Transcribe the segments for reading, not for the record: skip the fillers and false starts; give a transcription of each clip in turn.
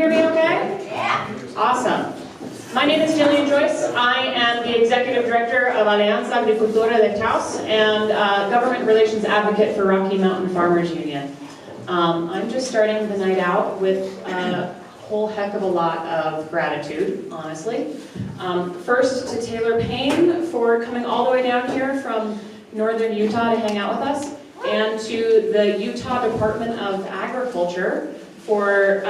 hear me okay? Yeah. Awesome. My name is Jillian Joyce. I am the Executive Director of Alianza Agri-Cultura de Taos and Government Relations Advocate for Rocky Mountain Farmers Union. I'm just starting the night out with a whole heck of a lot of gratitude, honestly. First to Taylor Payne for coming all the way down here from northern Utah to hang out with us, and to the Utah Department of Agriculture for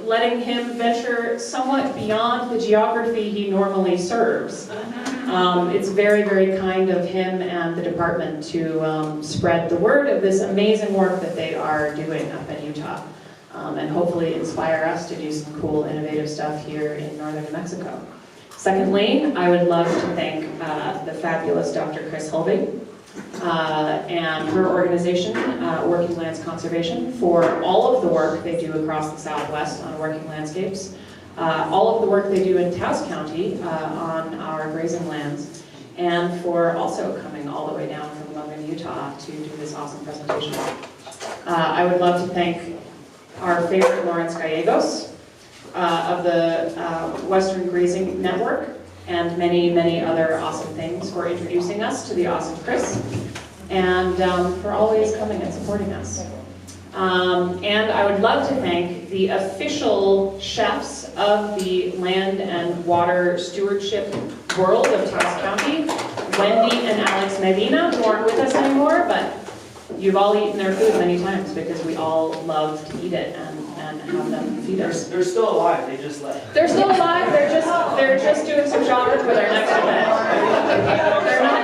letting him venture somewhat beyond the geography he normally serves. It's very, very kind of him and the department to spread the word of this amazing work that they are doing up in Utah, and hopefully inspire us to do some cool, innovative stuff here in northern New Mexico. Secondly, I would love to thank the fabulous Dr. Kris Hulvey and her organization, Working Lands Conservation, for all of the work they do across the Southwest on working landscapes, all of the work they do in Taos County on our grazing lands, and for also coming all the way down from Logan, Utah to do this awesome presentation. I would love to thank our favorite Lawrence Gallegos of the Western Grazing Network, and many, many other awesome things, for introducing us to the awesome Kris, and for always coming and supporting us. And I would love to thank the official chefs of the land and water stewardship world of Taos County, Wendy and Alex Medina, who aren't with us anymore, but you've all eaten their food many times because we all love to eat it and have them feed us. They're still alive, they just left. They're still alive, they're just doing some shopping with our next event. They're not.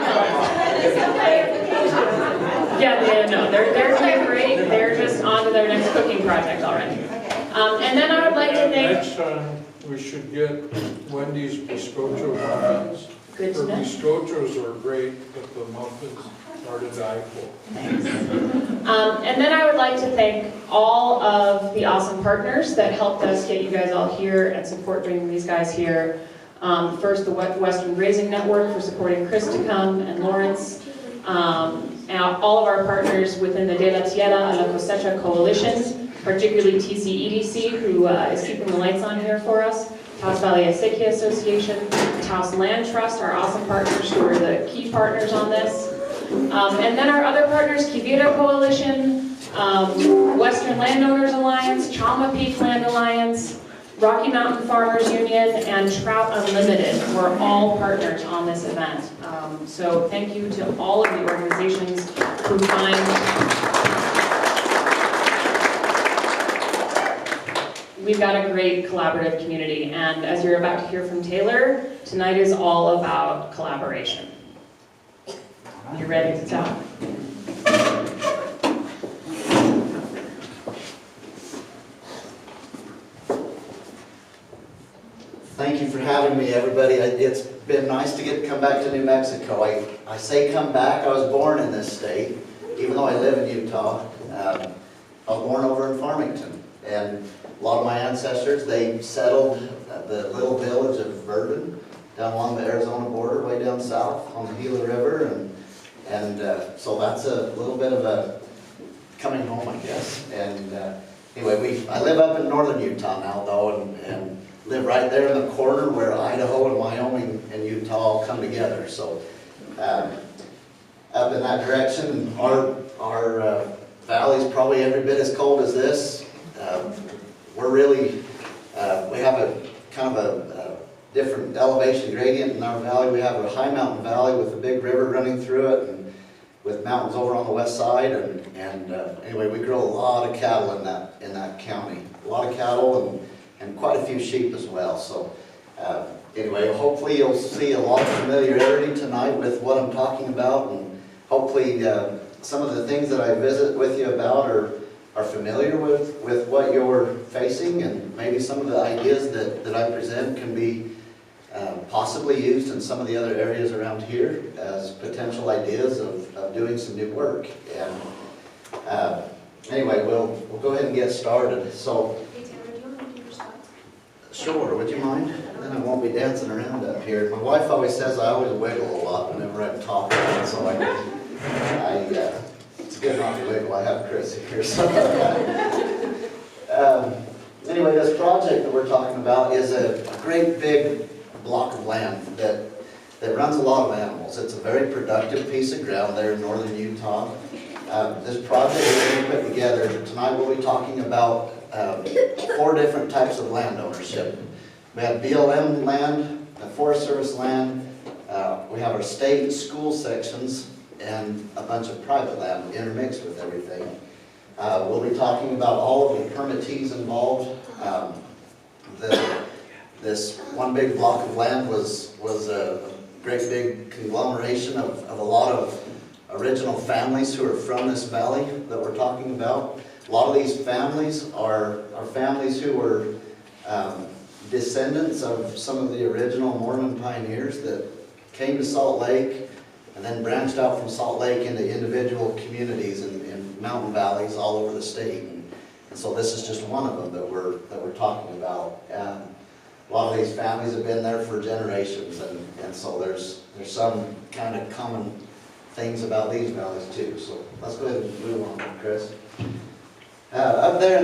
Yeah, no, they're doing great. They're just on to their next cooking project already. And then I would like to thank... Next time, we should get Wendy's biscocho muffins. Good to Her know. biscochos are great, but the muffins are to die for. Thanks. And then I would like to thank all of the awesome partners that helped us get you guys all here and support bringing these guys here. First, the Western Grazing Network for supporting Kris to come, and Lawrence. And all of our partners within the De la Tierra a la Cosecha coalition, particularly TCEDC, who is keeping the lights on here for us. Taos Valley Acequia Association, Taos Land Trust, our awesome partners who are the key partners on this. And then our other partners, Quivira Coalition, Western Landowners Alliance, Chama Peak Land Alliance, Rocky Mountain Farmers Union, and Trout Unlimited were all partners on this event. So thank you to all of the organizations who find we've got a great collaborative community, and as you're about to hear from Taylor, tonight is all about collaboration. You ready to talk? Thank you for having me, everybody. It's been nice to come back to New Mexico. I say come back. I was born in this state, even though I live in Utah. I was born over in Farmington, and a lot of my ancestors, they settled the little village of Verdon down along the Arizona border, way down south on the Gila River, and so that's a little bit of a coming home, I guess. And anyway, I live up in northern Utah now, though, and live right there in the corner where Idaho and Wyoming and Utah all come together. So up in that direction, our valley's probably every bit as cold as this. We're really, we have a kind of a different elevation gradient in our valley. We have a high mountain valley with a big river running through it, and with mountains over on the west side. And anyway, we grow a lot of cattle in that county. A lot of cattle and quite a few sheep as well. So anyway, hopefully you'll see a lot of familiarity tonight with what I'm talking about, and hopefully some of the things that I visit with you about are familiar with what you're facing, and maybe some of the ideas that I present can be possibly used in some of the other areas around here as potential ideas of doing some new work. And anyway, we'll go ahead and get started. So, Hey Taylor, do you want to do your slides? sure, would you mind? Then I won't be dancing around up here. My wife always says I always wiggle a lot whenever I'm talking, so it's good not to wiggle. I have Kris here. So, anyway, this project that we're talking about is a great big block of land that runs a lot of animals. It's a very productive piece of ground there in northern Utah. This project that we put together, tonight we'll be talking about 4 different types of land ownership. We have BLM land, Forest Service land, we have our state school sections, and a bunch of private land intermixed with everything. We'll be talking about all of the permittees involved. This one big block of land was a great big conglomeration of a lot of original families who are from this valley that we're talking about. A lot of these families are families who were descendants of some of the original Mormon pioneers that came to Salt Lake and then branched out from Salt Lake into individual communities in mountain valleys all over the state. And so this is just one of them that we're talking about. A lot of these families have been there for generations, and so there's some kind of common things about these valleys too. So let's go ahead and move on, Chris. Up there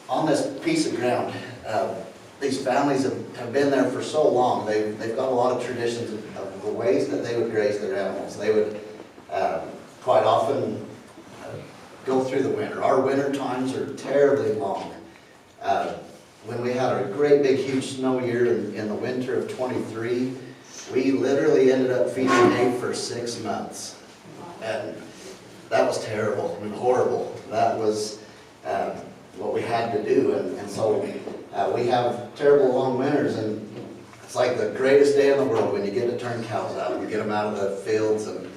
on this piece of ground, these families have been there for so long. They've got a lot of traditions of the ways that they would graze their animals. They would quite often go through the winter. Our winter times are terribly long. When we had our great big huge snow year in the winter of 23, we literally ended up feeding hay for 6 months. And that was terrible and horrible. That was what we had to do. And so we have terrible long winters, and it's like the greatest day in the world when you get to turn cows out. You get them out of the fields and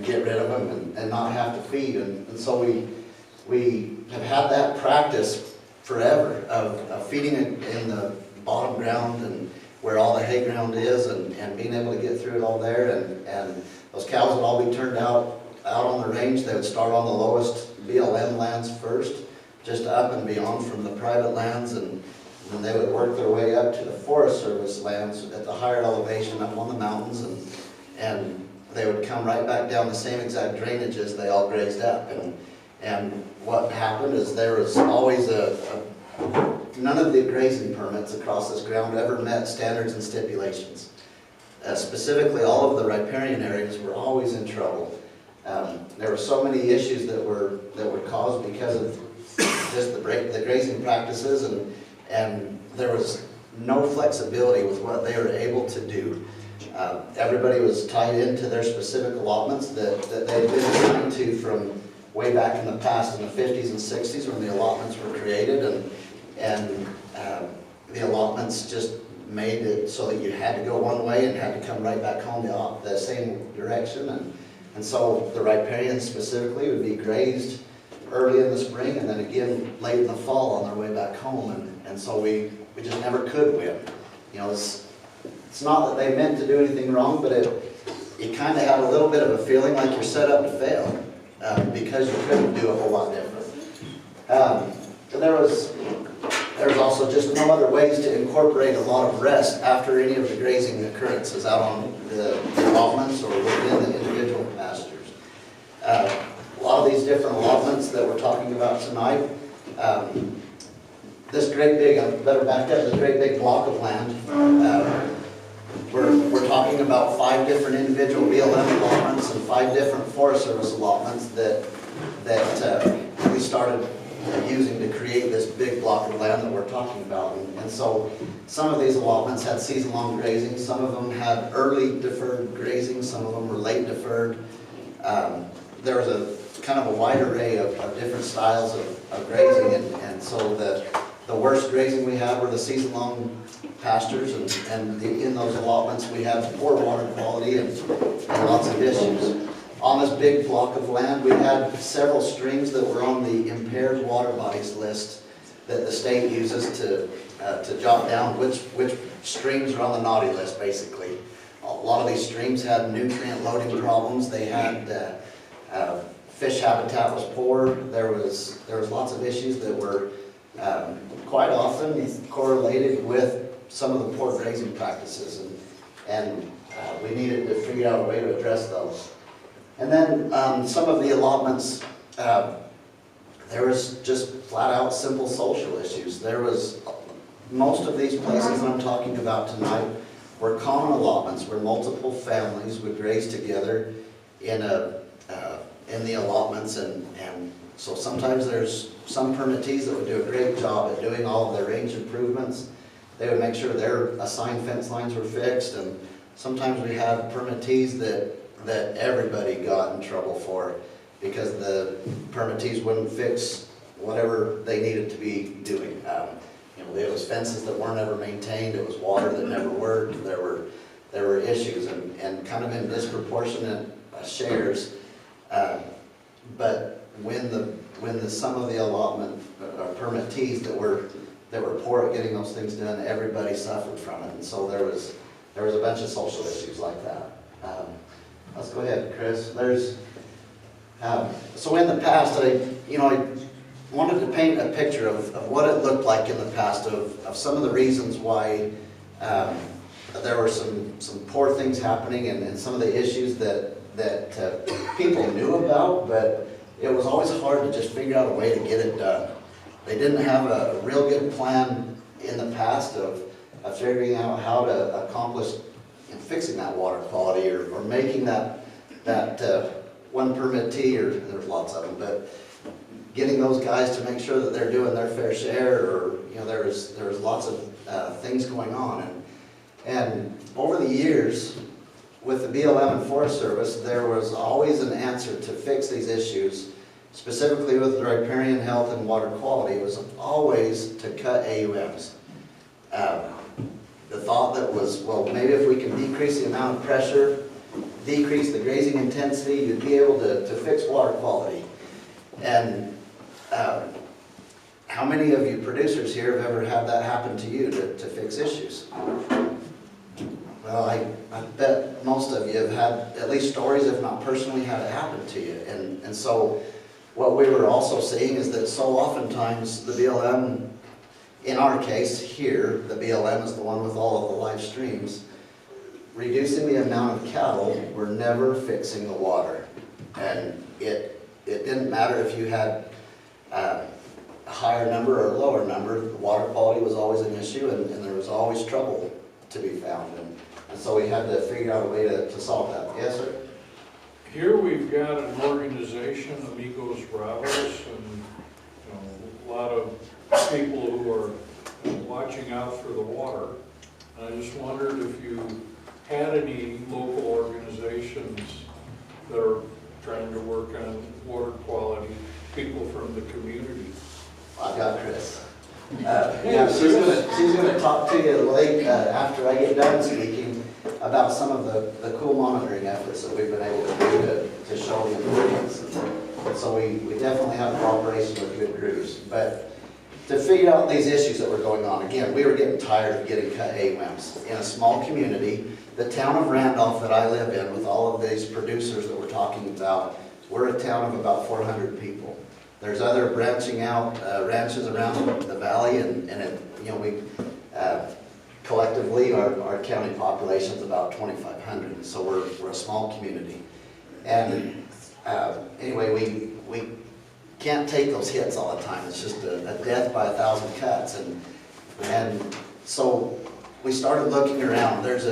get rid of them and not have to feed. And so we have had that practice forever of feeding it in the bottom ground and where all the hay ground is, and being able to get through it all there. And those cows would all be turned out on the range. They would start on the lowest BLM lands first, just up and beyond from the private lands, and then they would work their way up to the Forest Service lands at the higher elevation up on the mountains, and they would come right back down the same exact drainages they all grazed up. And what happened is there was always none of the grazing permits across this ground ever met standards and stipulations. Specifically, all of the riparian areas were always in trouble. There were so many issues that were caused because of just the grazing practices, and there was no flexibility with what they were able to do. Everybody was tied into their specific allotments that they had been assigned to from way back in the past, in the 50s and 60s, when the allotments were created, and the allotments just made it so that you had to go one way and had to come right back home the same direction. And so the riparians specifically would be grazed early in the spring and then again late in the fall on their way back home. And so we just never could win. You know, it's not that they meant to do anything wrong, but you kind of had a little bit of a feeling like you're set up to fail because you couldn't do a whole lot different. There was also just no other ways to incorporate a lot of rest after any of the grazing occurrences out on the allotments or within the individual pastures. A lot of these different allotments that we're talking about tonight, this great big, I better back up, this great big block of land, we're talking about 5 different individual BLM allotments and 5 different Forest Service allotments that we started using to create this big block of land that we're talking about. And so some of these allotments had season-long grazing, some of them had early deferred grazing, some of them were late deferred. There was a kind of a wide array of different styles of grazing, and so the worst grazing we had were the season-long pastures, and in those allotments we have poor water quality and lots of issues. On this big block of land, we had several streams that were on the impaired water bodies list that the state uses to jot down which streams are on the naughty list, basically. A lot of these streams had nutrient loading problems. They had fish habitat was poor. There was lots of issues that were quite often correlated with some of the poor grazing practices, and we needed to figure out a way to address those. And then some of the allotments, there was just flat out simple social issues. There was most of these places I'm talking about tonight were common allotments where multiple families would graze together in the allotments, and so sometimes there's some permittees that would do a great job at doing all of their range improvements. They would make sure their assigned fence lines were fixed, and sometimes we had permittees that everybody got in trouble for because the permittees wouldn't fix whatever they needed to be doing. There was fences that weren't ever maintained, it was water that never worked, there were issues and kind of in disproportionate shares. But when some of the allotment permittees that were poor at getting those things done, everybody suffered from it, and so there was a bunch of social issues like that. Let's go ahead, Chris. So in the past, I wanted to paint a picture of what it looked like in the past, of some of the reasons why there were some poor things happening and some of the issues that people knew about, but it was always hard to just figure out a way to get it done. They didn't have a real good plan in the past of figuring out how to accomplish fixing that water quality or making that one permittee, or there's lots of them, but getting those guys to make sure that they're doing their fair share, or there was lots of things going on, and over the years with the BLM and Forest Service, there was always an answer to fix these issues. Specifically with the riparian health and water quality, it was always to cut AUMs. The thought that was, well, maybe if we can decrease the amount of pressure, decrease the grazing intensity, you'd be able to fix water quality. And how many of you producers here have ever had that happen to you to fix issues? Well, I bet most of you have had at least stories, if not personally, had it happen to you. And so what we were also seeing is that so oftentimes the BLM, in our case here, the BLM is the one with all of the live streams, reducing the amount of cattle, we're never fixing the water. And it didn't matter if you had a higher number or a lower number, the water quality was always an issue, and there was always trouble to be found. And so we had to figure out a way to solve that. Yes, sir? Here we've got an organization, Amigos Bravos, and a lot of people who are watching out for the water. And I just wondered if you had any local organizations that are trying to work on water quality, people from the community. I've got Kris. Yeah, she's gonna talk to you late after I get done speaking about some of the cool monitoring efforts that we've been able to do to show the improvements. And so we definitely have cooperation with good crews. But to figure out these issues that were going on, again, we were getting tired of getting cut AUMs. In a small community, the town of Randolph that I live in, with all of these producers that we're talking about, we're a town of about 400 people. There's other branching out ranches around the valley, and we collectively our county population is about 2,500, so we're a small community. And anyway, we can't take those hits all the time. It's just a death by 1,000 cuts, and so we started looking around. There's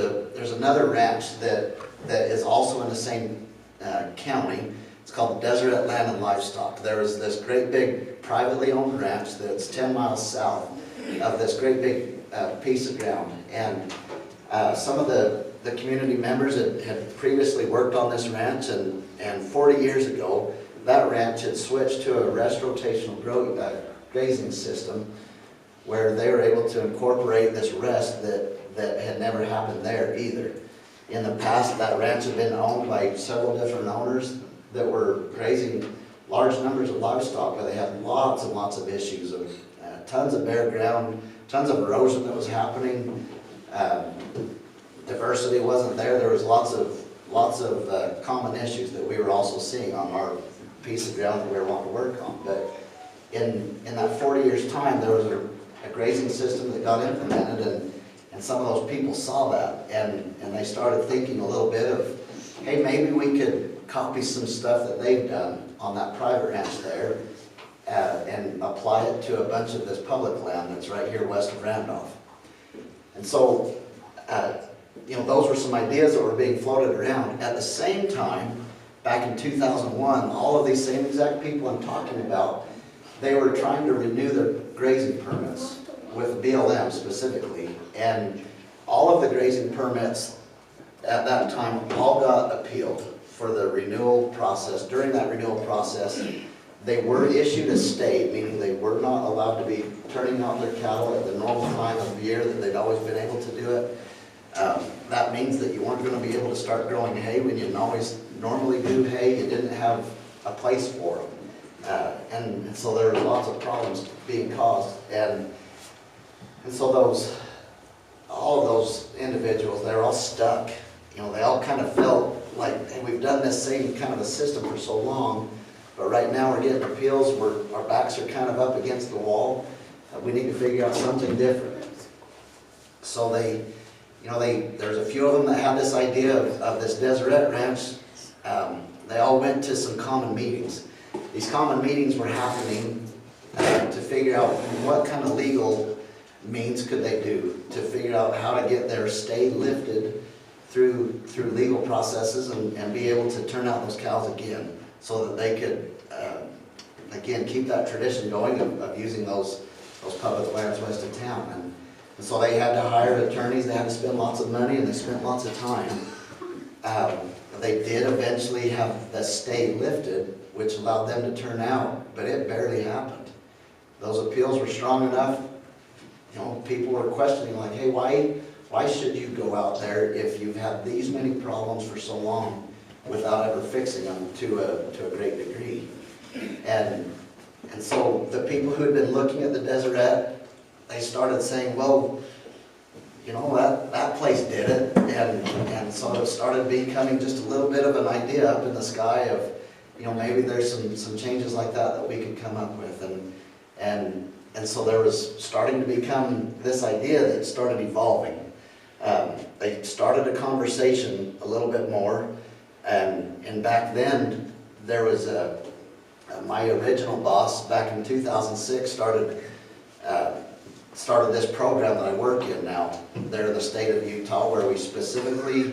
another ranch that is also in the same county. It's called the Deseret Land and Livestock. There is this great big privately owned ranch that's 10 miles south of this great big piece of ground. And some of the community members had previously worked on this ranch, and 40 years ago, that ranch had switched to a rest rotational grazing system where they were able to incorporate this rest that had never happened there either. In the past, that ranch had been owned by several different owners that were grazing large numbers of livestock, but they had lots and lots of issues of tons of bare ground, tons of erosion that was happening. Diversity wasn't there. There was lots of common issues that we were also seeing on our piece of ground that we were wanting to work on. But in that 40 years time, there was a grazing system that got implemented, and some of those people saw that, and they started thinking a little bit of, hey, maybe we could copy some stuff that they've done on that private ranch there and apply it to a bunch of this public land that's right here west of Randolph. And so, those were some ideas that were being floated around. At the same time, back in 2001, all of these same exact people I'm talking about, they were trying to renew their grazing permits with BLM specifically. And all of the grazing permits at that time all got appealed for the renewal process. During that renewal process, they were issued a stay, meaning they were not allowed to be turning out their cattle at the normal time of year that they'd always been able to do it. That means that you weren't going to be able to start growing hay when you normally do hay. You didn't have a place for them. And so there were lots of problems being caused. And so all of those individuals, they're all stuck. They all kind of felt like, hey, we've done this same kind of a system for so long, but right now we're getting appeals, our backs are kind of up against the wall. We need to figure out something different. So there's a few of them that had this idea of this Deseret Ranch. They all went to some common meetings. These common meetings were happening to figure out what kind of legal means could they do to figure out how to get their stay lifted through legal processes and be able to turn out those cows again, so that they could again keep that tradition going of using those public lands west of town. And so they had to hire attorneys, they had to spend lots of money, and they spent lots of time. They did eventually have the stay lifted, which allowed them to turn out, but it barely happened. Those appeals were strong enough. People were questioning, like, hey, why should you go out there if you've had these many problems for so long without ever fixing them to a great degree? And so the people who had been looking at the Deseret, they started saying, well, that place did it. And so it started becoming just a little bit of an idea up in the sky of, maybe there's some changes like that we could come up with. And so there was starting to become this idea that started evolving. They started a conversation a little bit more, and back then there was my original boss back in 2006 started this program that I work in now. They're in the state of Utah, where we specifically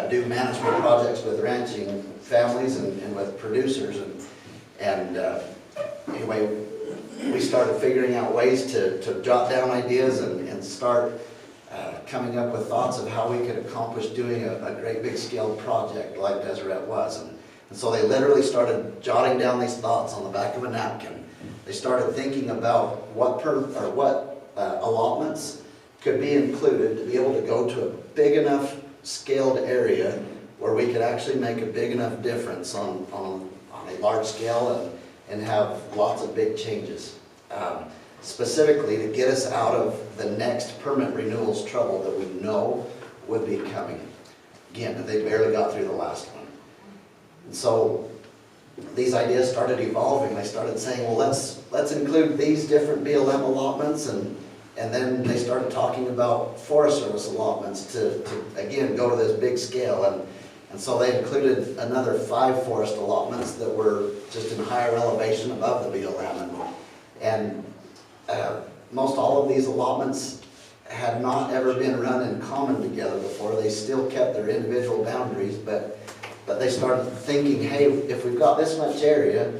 do management projects with ranching families and with producers. Anyway, we started figuring out ways to jot down ideas and start coming up with thoughts of how we could accomplish doing a great big scale project like Deseret was. And so they literally started jotting down these thoughts on the back of a napkin. They started thinking about what allotments could be included to be able to go to a big enough scaled area where we could actually make a big enough difference on a large scale and have lots of big changes. Specifically to get us out of the next permit renewals trouble that we know would be coming. Again, they barely got through the last one. And so these ideas started evolving. They started saying, well, let's include these different BLM allotments, and then they started talking about Forest Service allotments to again go to this big scale. And so they included another 5 forest allotments that were just in higher elevation above the BLM. And most all of these allotments had not ever been run in common together before. They still kept their individual boundaries, but they started thinking, hey, if we've got this much area,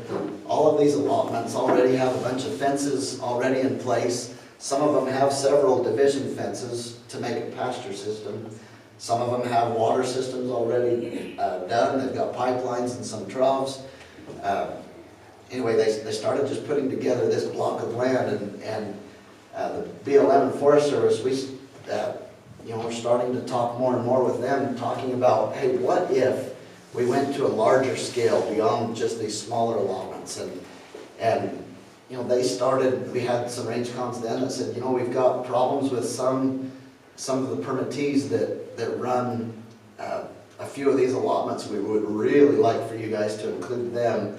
all of these allotments already have a bunch of fences already in place. Some of them have several division fences to make a pasture system. Some of them have water systems already done. They've got pipelines and some troughs. Anyway, they started just putting together this block of land, and the BLM and Forest Service, we're starting to talk more and more with them, talking about, hey, what if we went to a larger scale beyond just these smaller allotments? And we had some range cons then that said, we've got problems with some of the permittees that run a few of these allotments. We would really like for you guys to include them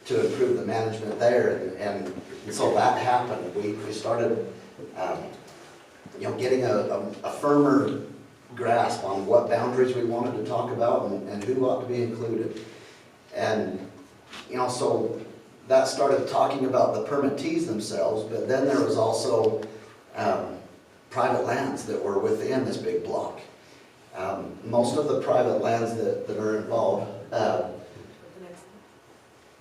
to improve the management there. And so that happened. We started getting a firmer grasp on what boundaries we wanted to talk about and who ought to be included. And so that started talking about the permittees themselves, but then there was also private lands that were within this big block. Most of the private lands that are involved,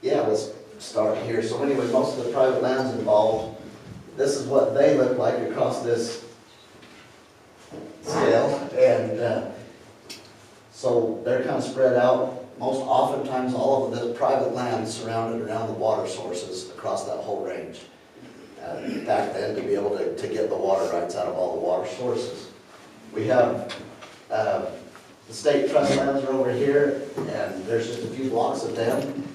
yeah, let's start here. So anyway, most of the private lands involved, this is what they look like across this scale. And so they're kind of spread out. Most oftentimes, all of the private land surrounded around the water sources across that whole range. Back then, to be able to get the water rights out of all the water sources. We have the state trust lands are over here, and there's just a few blocks of them.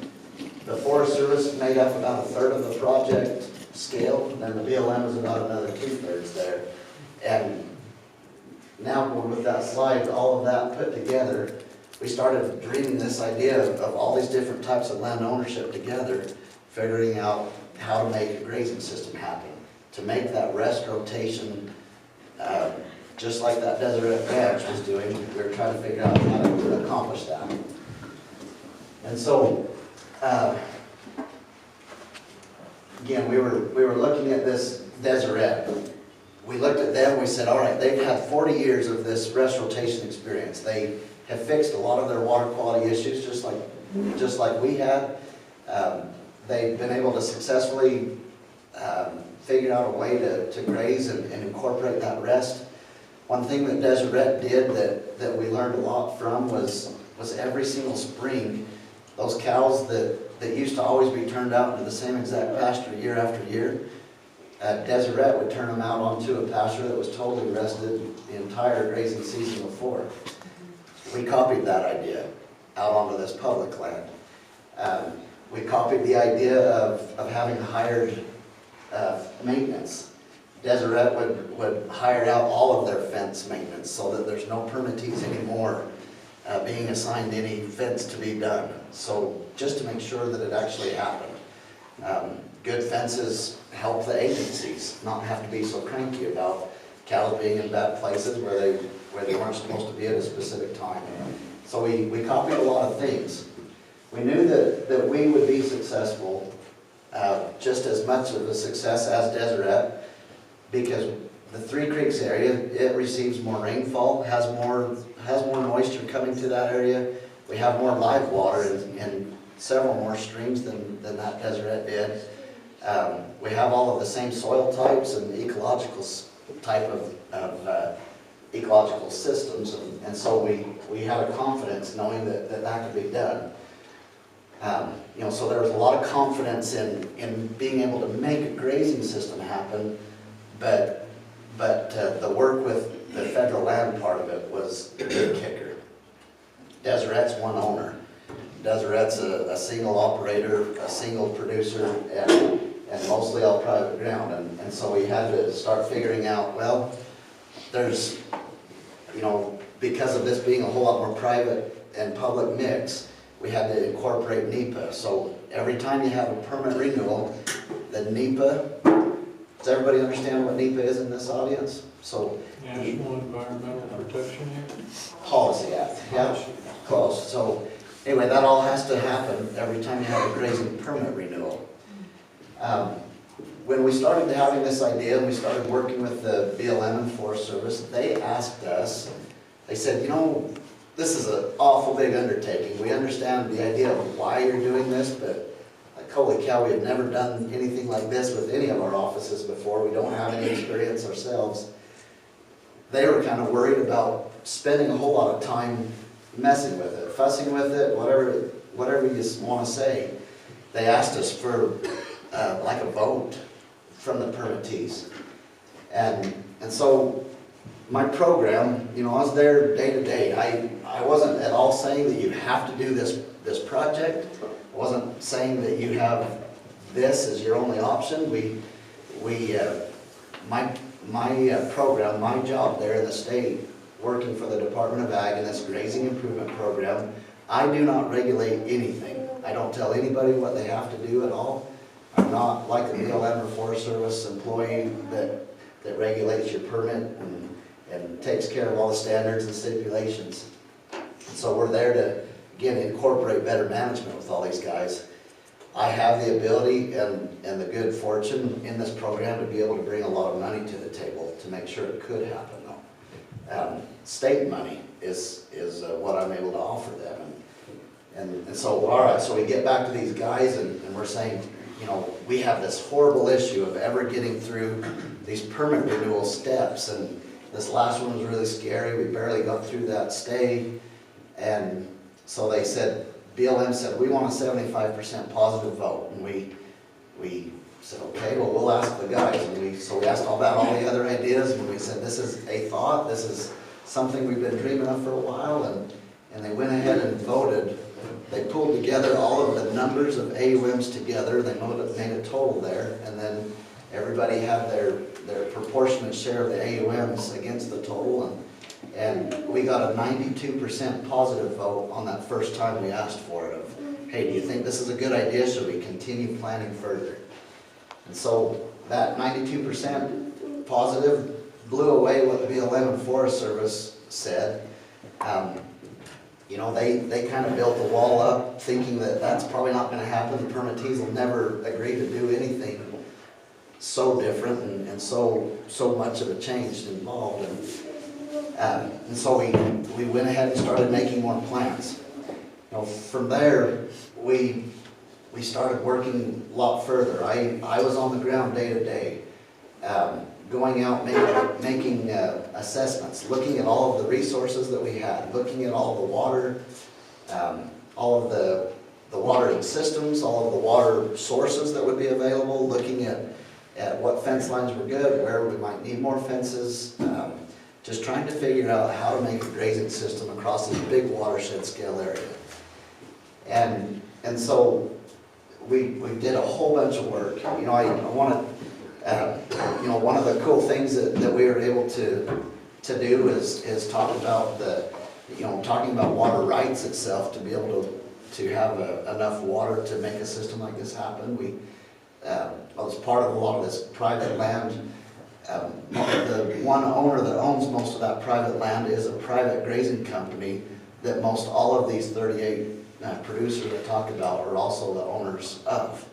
The Forest Service made up about a third of the project scale, and then the BLM is about another 2/3 there. And now with that slide, all of that put together, we started dreaming this idea of all these different types of land ownership together, figuring out how to make a grazing system happen, to make that rest rotation, just like that Deseret Ranch was doing. We were trying to figure out how to accomplish that. And so, again, we were looking at this Deseret. We looked at them, we said, all right, they've had 40 years of this rest rotation experience. They have fixed a lot of their water quality issues, just like we had. They've been able to successfully figure out a way to graze and incorporate that rest. One thing that Deseret did that we learned a lot from was every single spring, those cows that used to always be turned out into the same exact pasture year after year, Deseret would turn them out onto a pasture that was totally rested the entire grazing season before. We copied that idea out onto this public land. We copied the idea of having hired maintenance. Deseret would hire out all of their fence maintenance so that there's no permittees anymore being assigned any fence to be done. So just to make sure that it actually happened. Good fences help the agencies not have to be so cranky about cows being in bad places where they weren't supposed to be at a specific time. So we copied a lot of things. We knew that we would be successful, just as much of a success as Deseret, because the Three Creeks area, it receives more rainfall, has more moisture coming to that area. We have more live water and several more streams than that Deseret did. We have all of the same soil types and ecological type of ecological systems, and so we had a confidence knowing that could be done. So there was a lot of confidence in being able to make a grazing system happen, but the work with the federal land part of it was the big kicker. Deseret's one owner. Deseret's a single operator, a single producer, and mostly all private ground. And so we had to start figuring out, well, there's, because of this being a whole lot more private and public mix, we had to incorporate NEPA. So every time you have a permit renewal, the NEPA, does everybody understand what NEPA is in this audience? So National Environmental Protection Act? Policy Act, yeah, close. So anyway, that all has to happen every time you have a grazing permit renewal. When we started having this idea and we started working with the BLM and Forest Service, they asked us, they said, this is an awful big undertaking. We understand the idea of why you're doing this, but like, holy cow, we have never done anything like this with any of our offices before. We don't have any experience ourselves. They were kind of worried about spending a whole lot of time messing with it, fussing with it, whatever you want to say. They asked us for like a vote from the permittees. And so my program, I was there day to day. I wasn't at all saying that you have to do this project. I wasn't saying that you have this as your only option. My program, my job there in the state, working for the Department of Ag in this grazing improvement program, I do not regulate anything. I don't tell anybody what they have to do at all. I'm not like a BLM or Forest Service employee that regulates your permit and takes care of all the standards and stipulations. So we're there to, again, incorporate better management with all these guys. I have the ability and the good fortune in this program to be able to bring a lot of money to the table to make sure it could happen though. State money is what I'm able to offer them. And so, all right, so we get back to these guys and we're saying, you know, we have this horrible issue of ever getting through these permit renewal steps, and this last one was really scary. We barely got through that stay, and so they said, BLM said, we want a 75% positive vote, and we said, okay, well, we'll ask the guys, and so we asked about all the other ideas, and we said, this is a thought, this is something we've been dreaming of for a while, and they went ahead and voted. They pulled together all of the numbers of AUMs together, they made a total there, and then everybody had their proportionate share of the AUMs against the total, and we got a 92% positive vote on that first time we asked for it of, hey, do you think this is a good idea, should we continue planning further? And so that 92% positive blew away what the BLM and Forest Service said. You know, they kind of built the wall up thinking that that's probably not going to happen. The permittees will never agree to do anything so different and so much of a change involved. And so we went ahead and started making more plans. You know, from there, we started working a lot further. I was on the ground day to day, going out, making assessments, looking at all of the resources that we had, looking at all the water, all of the watering systems, all of the water sources that would be available, looking at what fence lines were good, where we might need more fences, just trying to figure out how to make a grazing system across this big watershed scale area. And so we did a whole bunch of work. You know, I want to, you know, one of the cool things that we were able to do is talk about talking about water rights itself, to be able to have enough water to make a system like this happen. As part of a lot of this private land, the one owner that owns most of that private land is a private grazing company that most all of these 38 producers I talked about are also the owners of.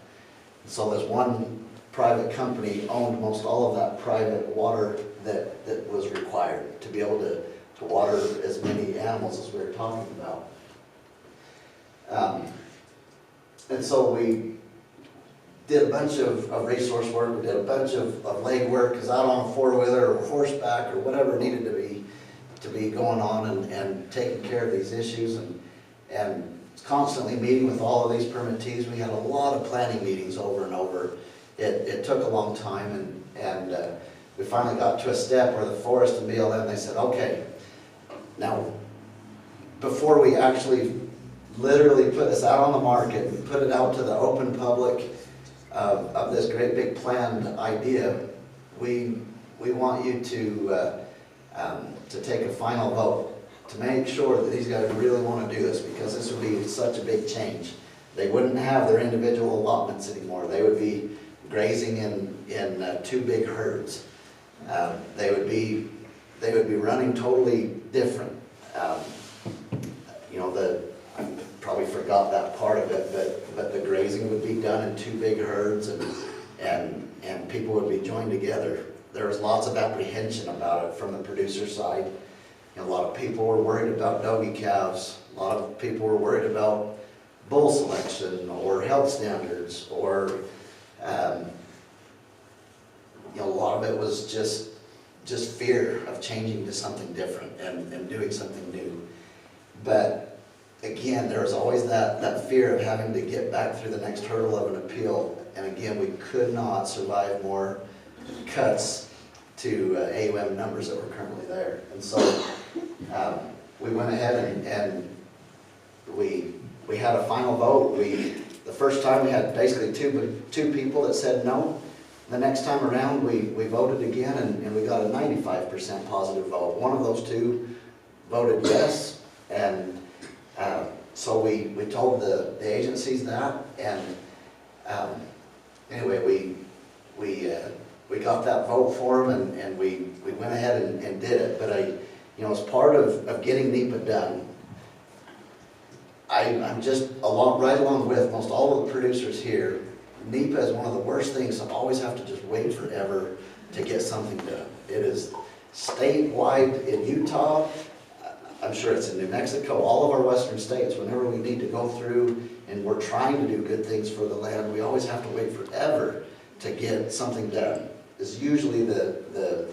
So there's one private company owned most all of that private water that was required to be able to water as many animals as we were talking about. And so we did a bunch of resource work, we did a bunch of leg work, because out on a four-wheeler or horseback or whatever needed to be going on and taking care of these issues, and constantly meeting with all of these permittees. We had a lot of planning meetings over and over. It took a long time, and we finally got to a step where the forest and BLM, they said, okay, now before we actually literally put this out on the market and put it out to the open public of this great big planned idea, we want you to take a final vote to make sure that these guys really want to do this, because this would be such a big change. They wouldn't have their individual allotments anymore. They would be grazing in two big herds. They would be running totally different. You know, I probably forgot that part of it, but the grazing would be done in two big herds, and people would be joined together. There was lots of apprehension about it from the producer side. You know, a lot of people were worried about doggy calves. A lot of people were worried about bull selection or health standards, or you know, a lot of it was just fear of changing to something different and doing something new. But again, there was always that fear of having to get back through the next hurdle of an appeal. And again, we could not survive more cuts to AUM numbers that were currently there. And so we went ahead and we had a final vote. The first time we had basically two people that said no. The next time around we voted again, and we got a 95% positive vote. One of those two voted yes, and so we told the agencies that, and anyway, we got that vote for them, and we went ahead and did it. But as part of getting NEPA done, I'm just right along with most all of the producers here. NEPA is one of the worst things to always have to just wait forever to get something done. It is statewide in Utah, I'm sure it's in New Mexico, all of our western states, whenever we need to go through and we're trying to do good things for the land, we always have to wait forever to get something done. Is usually the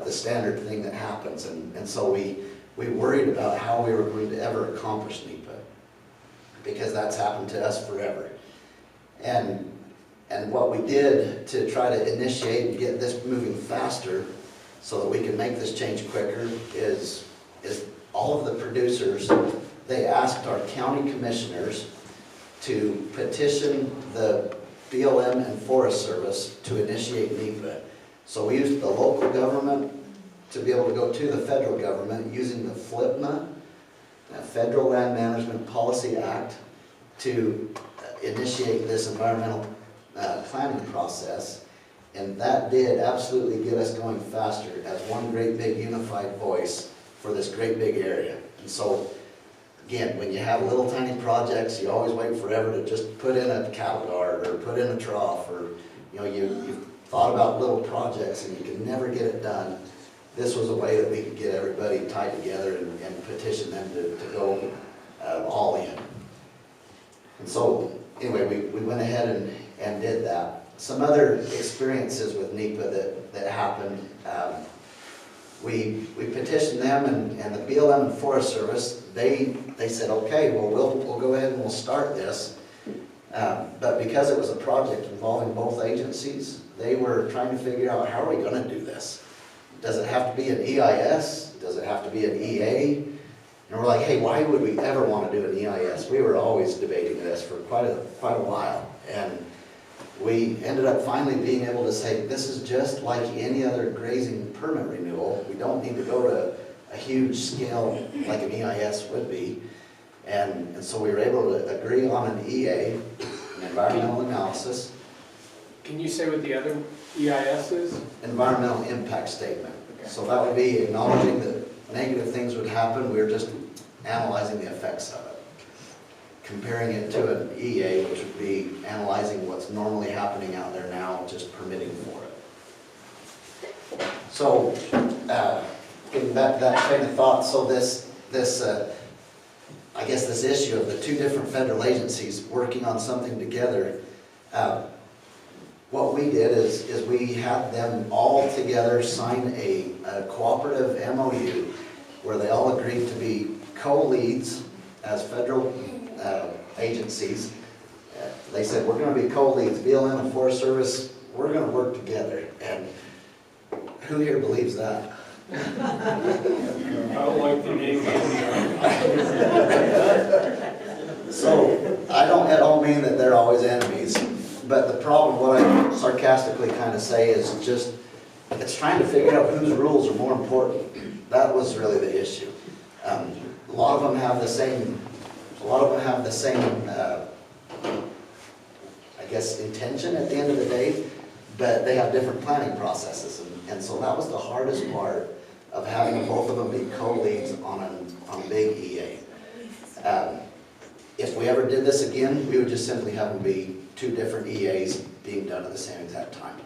standard thing that happens, and so we worried about how we were going to ever accomplish NEPA, because that's happened to us forever. And what we did to try to initiate and get this moving faster so that we can make this change quicker is all of the producers, they asked our county commissioners to petition the BLM and Forest Service to initiate NEPA. So we used the local government to be able to go to the federal government using the FLPMA, Federal Land Management Policy Act, to initiate this environmental planning process. And that did absolutely get us going faster as one great big unified voice for this great big area. And so, again, when you have little tiny projects, you always wait forever to just put in a cattle guard or put in a trough, or you've thought about little projects and you can never get it done. This was a way that we could get everybody tied together and petition them to go all in. And so, anyway, we went ahead and did that. Some other experiences with NEPA that happened, we petitioned them, and the BLM and Forest Service, they said, okay, well, we'll go ahead and we'll start this. But because it was a project involving both agencies, they were trying to figure out, how are we going to do this? Does it have to be an EIS? Does it have to be an EA? And we're like, hey, why would we ever want to do an EIS? We were always debating this for quite a while. And we ended up finally being able to say, this is just like any other grazing permit renewal. We don't need to go to a huge scale like an EIS would be. And so we were able to agree on an EA, an environmental analysis. Can you say what the other EIS is? Environmental impact statement. So that would be acknowledging that negative things would happen. We were just analyzing the effects of it. Comparing it to an EA, which would be analyzing what's normally happening out there now, just permitting for it. So, getting back to that train of thought, so I guess this issue of the two different federal agencies working on something together, what we did is we had them all together sign a cooperative MOU where they all agreed to be co-leads as federal agencies. They said, we're going to be co-leads, BLM and Forest Service, we're going to work together. And who here believes that? I don't like the name. So I don't at all mean that they're always enemies, but the problem, what I sarcastically kind of say is just, it's trying to figure out whose rules are more important. That was really the issue. A lot of them have the same, I guess, intention at the end of the day, but they have different planning processes. And so that was the hardest part of having both of them be co-leads on a big EA. If we ever did this again, we would just simply have them be two different EAs being done at the same exact time.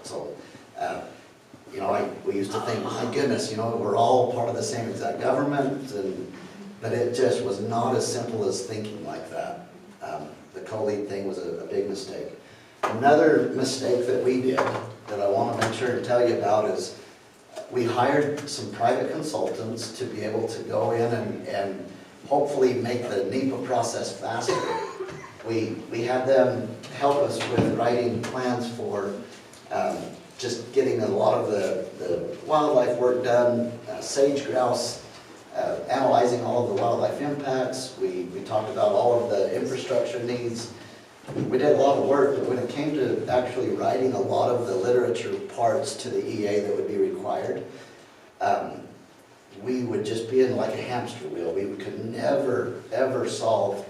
So, we used to think, my goodness, we're all part of the same exact government, but it just was not as simple as thinking like that. The co-lead thing was a big mistake. Another mistake that we did that I want to make sure to tell you about is we hired some private consultants to be able to go in and hopefully make the NEPA process faster. We had them help us with writing plans for just getting a lot of the wildlife work done, sage grouse, analyzing all of the wildlife impacts. We talked about all of the infrastructure needs. We did a lot of work, but when it came to actually writing a lot of the literature parts to the EA that would be required, we would just be in like a hamster wheel. We could never, ever solve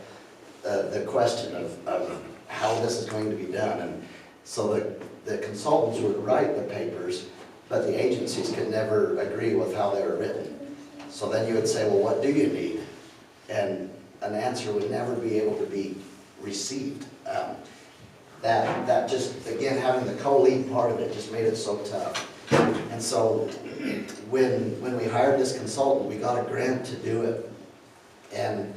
the question of how this is going to be done. And so the consultants would write the papers, but the agencies could never agree with how they were written. So then you would say, well, what do you need? And an answer would never be able to be received. That just, again, having the co-lead part of it just made it so tough. And so when we hired this consultant, we got a grant to do it. And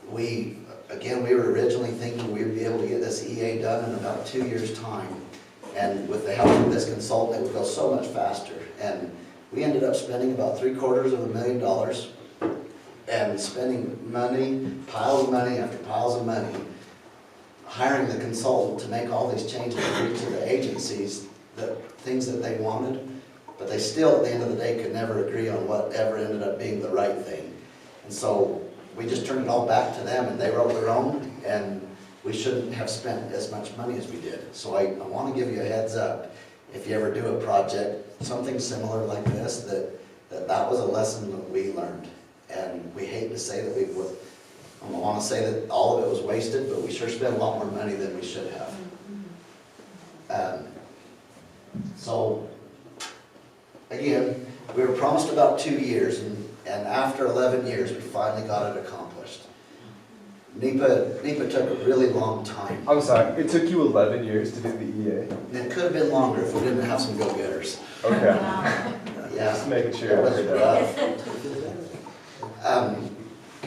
we were originally thinking we would be able to get this EA done in about 2 years' time. And with the help of this consultant, it would go so much faster. And we ended up spending about $750,000 and spending money, piles of money after piles of money, hiring the consultant to make all these changes for each of the agencies, the things that they wanted, but they still, at the end of the day, could never agree on whatever ended up being the right thing. And so we just turned it all back to them, and they wrote their own, and we shouldn't have spent as much money as we did. So I want to give you a heads up, if you ever do a project, something similar like this, that was a lesson that we learned. And we hate to say that I don't want to say that all of it was wasted, but we sure spent a lot more money than we should have. So, again, we were promised about 2 years, and after 11 years, we finally got it accomplished. NEPA took a really long time. I'm sorry, it took you 11 years to do the EA? And it could have been longer if we didn't have some go-getters. Okay, Yeah. just making It sure. was rough.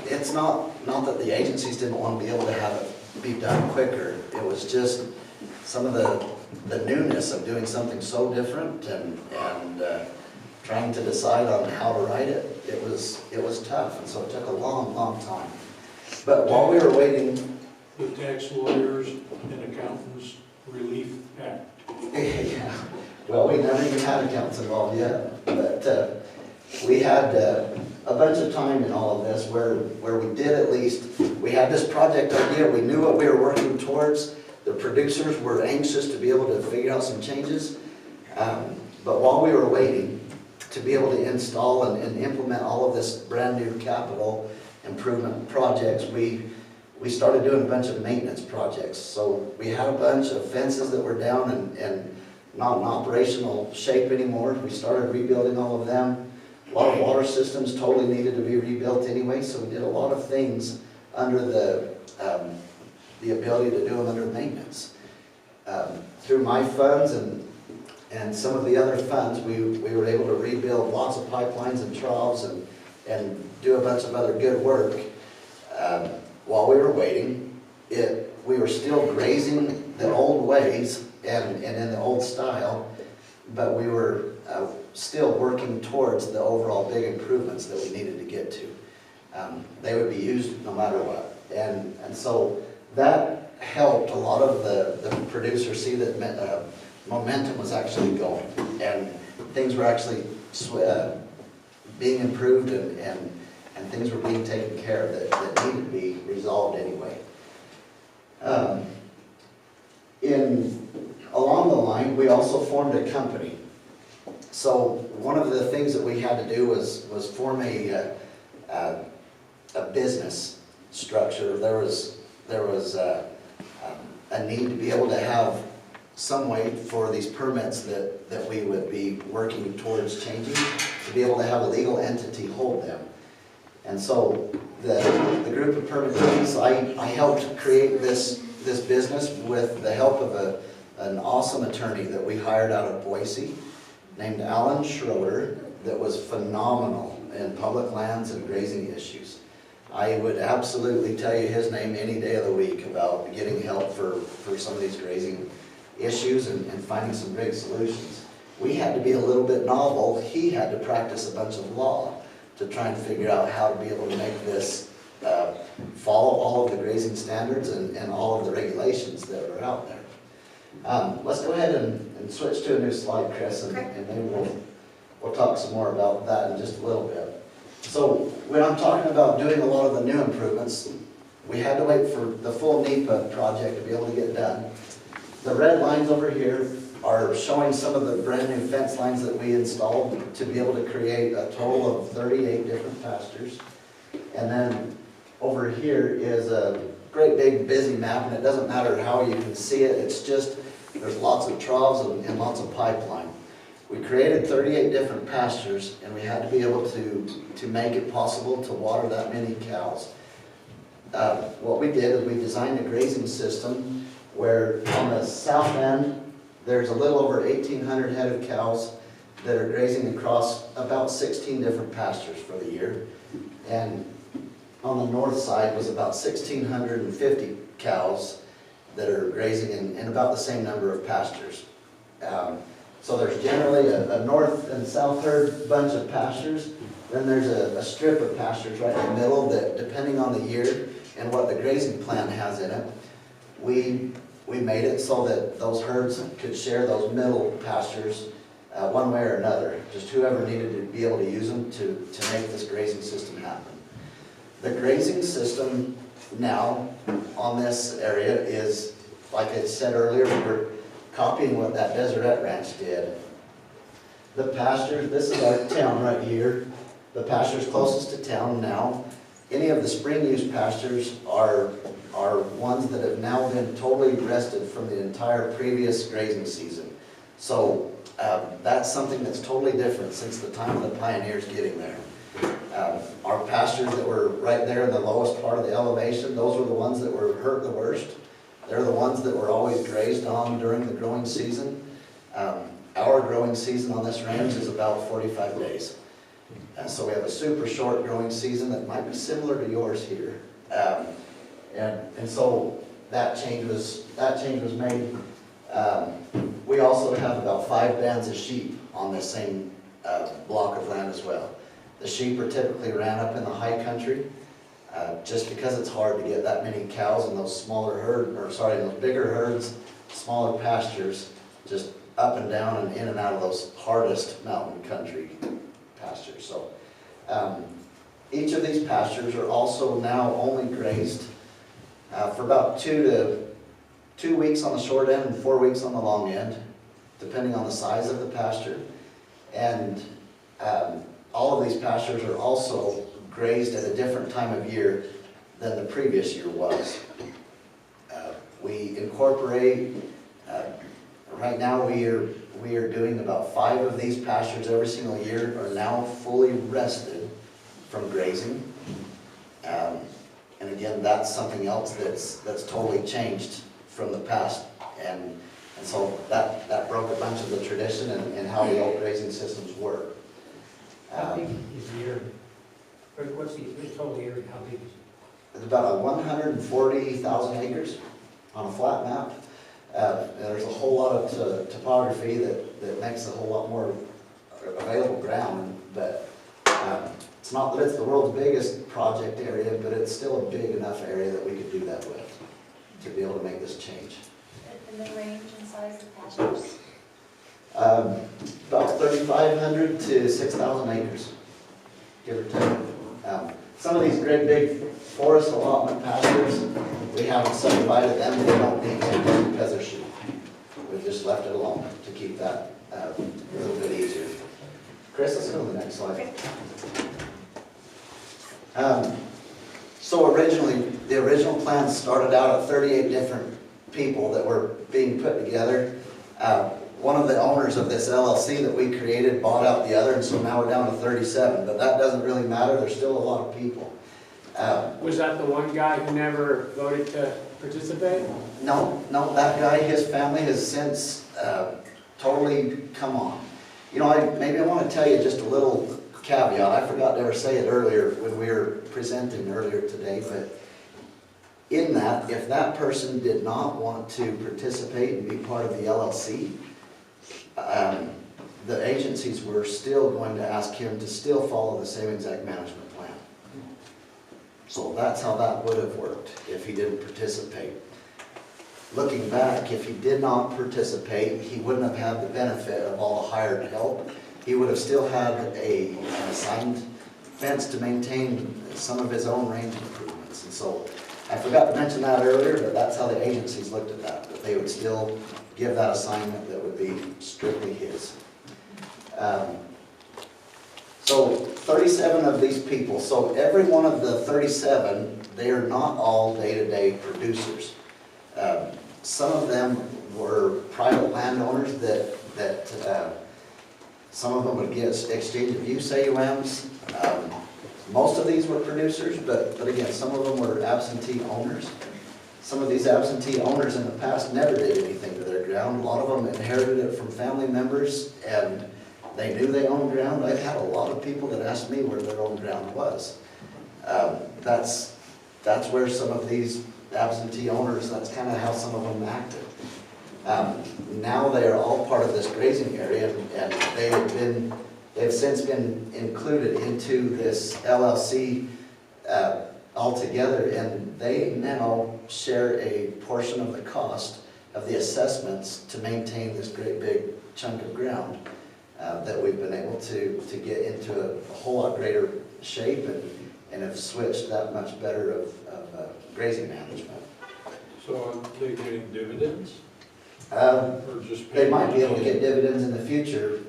It's not that the agencies didn't want to be able to have it be done quicker. It was just some of the newness of doing something so different and trying to decide on how to write it. It was tough, and so it took a long, long time. But while we were waiting, The Tax Lawyers and Accountants Relief Act. yeah, well, we never even had accounts involved yet, but we had a bunch of time in all of this where we did at least, we had this project idea, we knew what we were working towards, the producers were anxious to be able to figure out some changes, but while we were waiting to be able to install and implement all of this brand new capital improvement projects, we started doing a bunch of maintenance projects. So we had a bunch of fences that were down and not in operational shape anymore. We started rebuilding all of them. A lot of water systems totally needed to be rebuilt anyway, so we did a lot of things under the ability to do them under maintenance. Through my funds and some of the other funds, we were able to rebuild lots of pipelines and troughs and do a bunch of other good work. While we were waiting, we were still grazing the old ways and in the old style, but we were still working towards the overall big improvements that we needed to get to. They would be used no matter what. And so that helped a lot of the producers see that momentum was actually going, and things were actually being improved and things were being taken care of that needed to be resolved anyway. Along the line, we also formed a company. So one of the things that we had to do was form a business structure. There was a need to be able to have some way for these permits that we would be working towards changing, to be able to have a legal entity hold them. And so the group of permittees, I helped create this business with the help of an awesome attorney that we hired out of Boise named Alan Schroeder, that was phenomenal in public lands and grazing issues. I would absolutely tell you his name any day of the week about getting help for some of these grazing issues and finding some great solutions. We had to be a little bit novel. He had to practice a bunch of law to try and figure out how to be able to make this follow all of the grazing standards and all of the regulations that are out there. Let's go ahead and switch to a new slide, Kris, and maybe we'll talk some more about that in just a little bit. So when I'm talking about doing a lot of the new improvements, we had to wait for the full NEPA project to be able to get done. The red lines over here are showing some of the brand new fence lines that we installed to be able to create a total of 38 different pastures. And then over here is a great big busy map, and it doesn't matter how you can see it, it's just there's lots of troughs and lots of pipeline. We created 38 different pastures, and we had to be able to make it possible to water that many cows. what we did is we designed a grazing system where on the south end, there's a little over 1,800 head of cows that are grazing across about 16 different pastures for the year. And on the north side was about 1,650 cows that are grazing in about the same number of pastures. So there's generally a north and south herd bunch of pastures. Then there's a strip of pastures right in the middle that, depending on the year and what the grazing plan has in it, we made it so that those herds could share those middle pastures one way or another. Just whoever needed to be able to use them to make this grazing system happen. The grazing system now on this area is, like I said earlier, we're copying what that Deseret Ranch did. The pastures, this is our town right here. The pastures closest to town now. Any of the spring use pastures are ones that have now been totally rested from the entire previous grazing season. So that's something that's totally different since the time of the pioneers getting there. Our pastures that were right there in the lowest part of the elevation, those were the ones that were hurt the worst. They're the ones that were always grazed on during the growing season. Our growing season on this range is about 45 days. And so we have a super short growing season that might be similar to yours here. And so that change was made. We also have about 5 bands of sheep on this same block of land as well. The sheep are typically ran up in the high country, just because it's hard to get that many cows in those those bigger herds, smaller pastures, just up and down and in and out of those hardest mountain country pastures. So each of these pastures are also now only grazed for about 2 weeks on the short end and 4 weeks on the long end, depending on the size of the pasture. And all of these pastures are also grazed at a different time of year than the previous year was. We incorporate, right now we are doing about 5 of these pastures every single year are now fully rested from grazing. And again, that's something else that's totally changed from the past. And so that broke a bunch of the tradition and how the old grazing systems work. How big is the area? Or what's the total area, how big is it? It's about 140,000 acres on a flat map. There's a whole lot of topography that makes a whole lot more available ground, but it's not that it's the world's biggest project area, but it's still a big enough area that we could do that with, to be able to make this change. And the range and size of pastures? About 3,500 to 6,000 acres, give or take. Some of these great big forest allotment pastures, we haven't subdivided them, they don't need to because they're sheep. We've just left it alone to keep that a little bit easier. Chris, let's go to the next slide. So originally, the original plan started out at 38 different people that were being put together. One of the owners of this LLC that we created bought out the other, and so now we're down to 37, but that doesn't really matter, there's still a lot of people. Was that the one guy who never voted to participate? No, that guy, his family has since totally come on. You know, maybe I want to tell you just a little caveat. I forgot to ever say it earlier when we were presenting earlier today, but in that, if that person did not want to participate and be part of the LLC, the agencies were still going to ask him to still follow the same exact management plan. So that's how that would have worked if he didn't participate. Looking back, if he did not participate, he wouldn't have had the benefit of all the hired help. He would have still had an assigned fence to maintain some of his own range improvements. And so I forgot to mention that earlier, but that's how the agencies looked at that they would still give that assignment that would be strictly his. So 37 of these people, so every one of the 37, they are not all day-to-day producers. Some of them were private landowners that some of them would get exchange of use AUMs. Most of these were producers, but again, some of them were absentee owners. Some of these absentee owners in the past never did anything to their ground. A lot of them inherited it from family members, and they knew they owned ground. I've had a lot of people that asked me where their own ground was. That's where some of these absentee owners, that's kind of how some of them acted. Now they are all part of this grazing area, and they've since been included into this LLC altogether, and they now share a portion of the cost of the assessments to maintain this great big chunk of ground that we've been able to get into a whole lot greater shape and have switched that much better of grazing management. So are they getting dividends? Or just they might be able to get dividends in the future.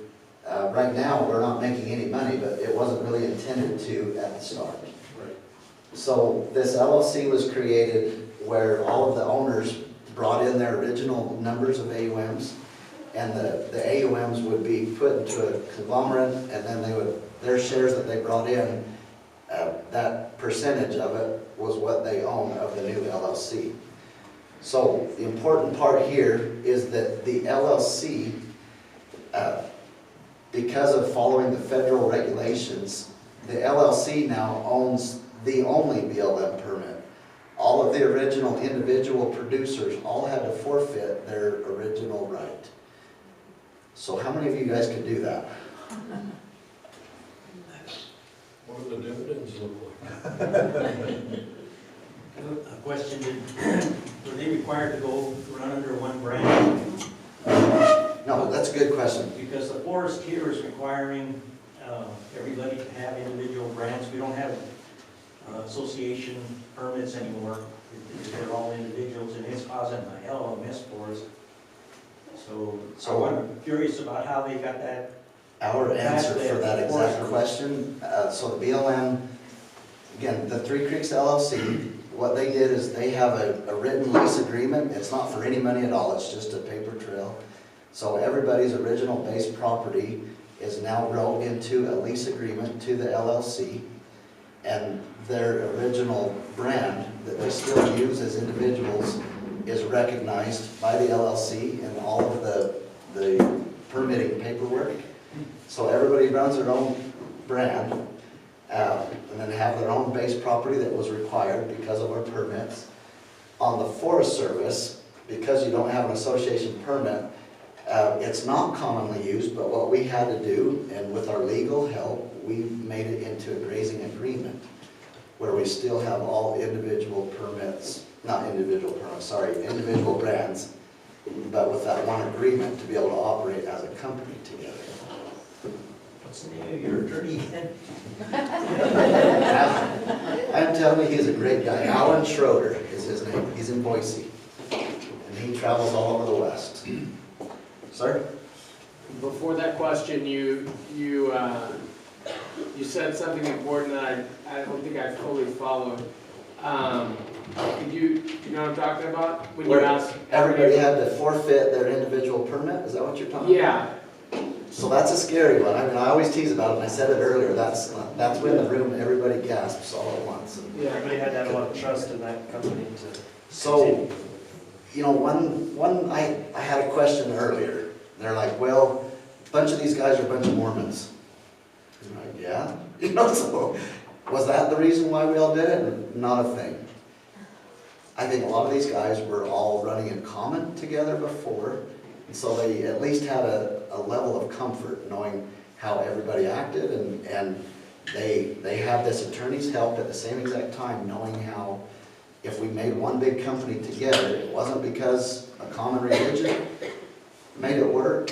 Right now, we're not making any money, but it wasn't really intended to at the start. Right. So this LLC was created where all of the owners brought in their original numbers of AUMs, and the AUMs would be put into a conglomerate, and then their shares that they brought in, that percentage of it was what they own of the new LLC. So the important part here is that the LLC, because of following the federal regulations, the LLC now owns the only BLM permit. All of the original individual producers all had to forfeit their original right. So how many of you guys could do that? What do the dividends look like? A question, were they required to go run under one brand? No, that's a good question. Because the forest here is requiring everybody to have individual brands. We don't have association permits anymore. They're all individuals, and it's causing a hell of a mess for us. So I'm curious about how they got that. Our answer for that exact question, so the BLM, again, the Three Creeks LLC, what they did is they have a written lease agreement. It's not for any money at all, it's just a paper trail. So everybody's original base property is now wrote into a lease agreement to the LLC, and their original brand that they still use as individuals is recognized by the LLC in all of the permitting paperwork. So everybody runs their own brand, and then they have their own base property that was required because of our permits. On the Forest Service, because you don't have an association permit, it's not commonly used, but what we had to do, and with our legal help, we made it into a grazing agreement, where we still have all individual permits, not individual permits, sorry, individual brands, but with that one agreement to be able to operate as a company together. What's the name of your attorney again? I'm telling you, he's a great guy. Alan Schroeder is his name. He's in Boise, and he travels all over the West. Sir? Before that question, you said something important that I don't think I fully followed. Do you know what I'm talking about? When you asked Everybody had to forfeit their individual permit? Is that what you're talking about? Yeah. So that's a scary one. I mean, I always tease about it, and I said it earlier. That's when the room, everybody gasps all at once. Yeah. Everybody had to have a lot of trust in that company to. So, you know, I had a question earlier. They're like, well, a bunch of these guys are a bunch of Mormons. I'm like, yeah. You know, so was that the reason why we all did it? Not a thing. I think a lot of these guys were all running in common together before, and so they at least had a level of comfort knowing how everybody acted, and they had this attorney's help at the same exact time, knowing how if we made one big company together, it wasn't because a common religion made it work.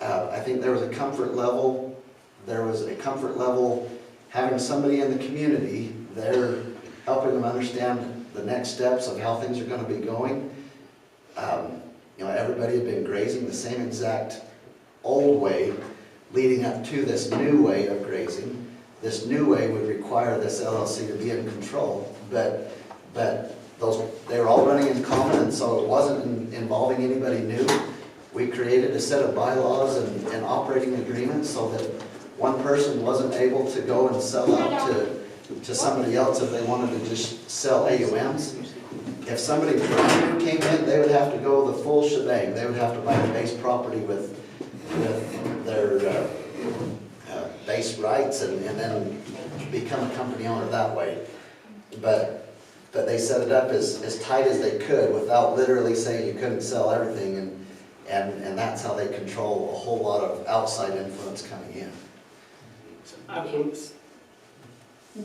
I think there was a comfort level. There was a comfort level having somebody in the community there helping them understand the next steps of how things are going to be going. You know, everybody had been grazing the same exact old way leading up to this new way of grazing. This new way would require this LLC to be in control, but they were all running in common, and so it wasn't involving anybody new. We created a set of bylaws and operating agreements so that one person wasn't able to go and sell out to somebody else if they wanted to just sell AUMs. If somebody brand new came in, they would have to go the full shebang. They would have to buy the base property with their base rights and then become a company owner that way. But they set it up as tight as they could without literally saying you couldn't sell everything, and that's how they control a whole lot of outside influence coming in.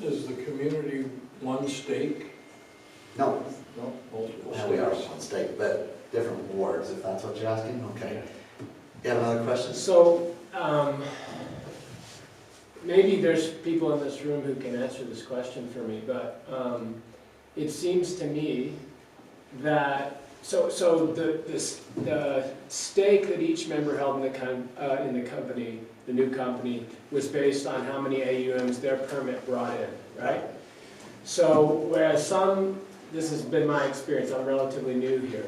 Is the community one stake? No, No, multiple now we are stakes. one state, but different wards, if that's what you're asking, okay. You have another question? So, maybe there's people in this room who can answer this question for me, but it seems to me that, so the stake that each member held in the company, the new company, was based on how many AUMs their permit brought in, right? So whereas some, this has been my experience, I'm relatively new here,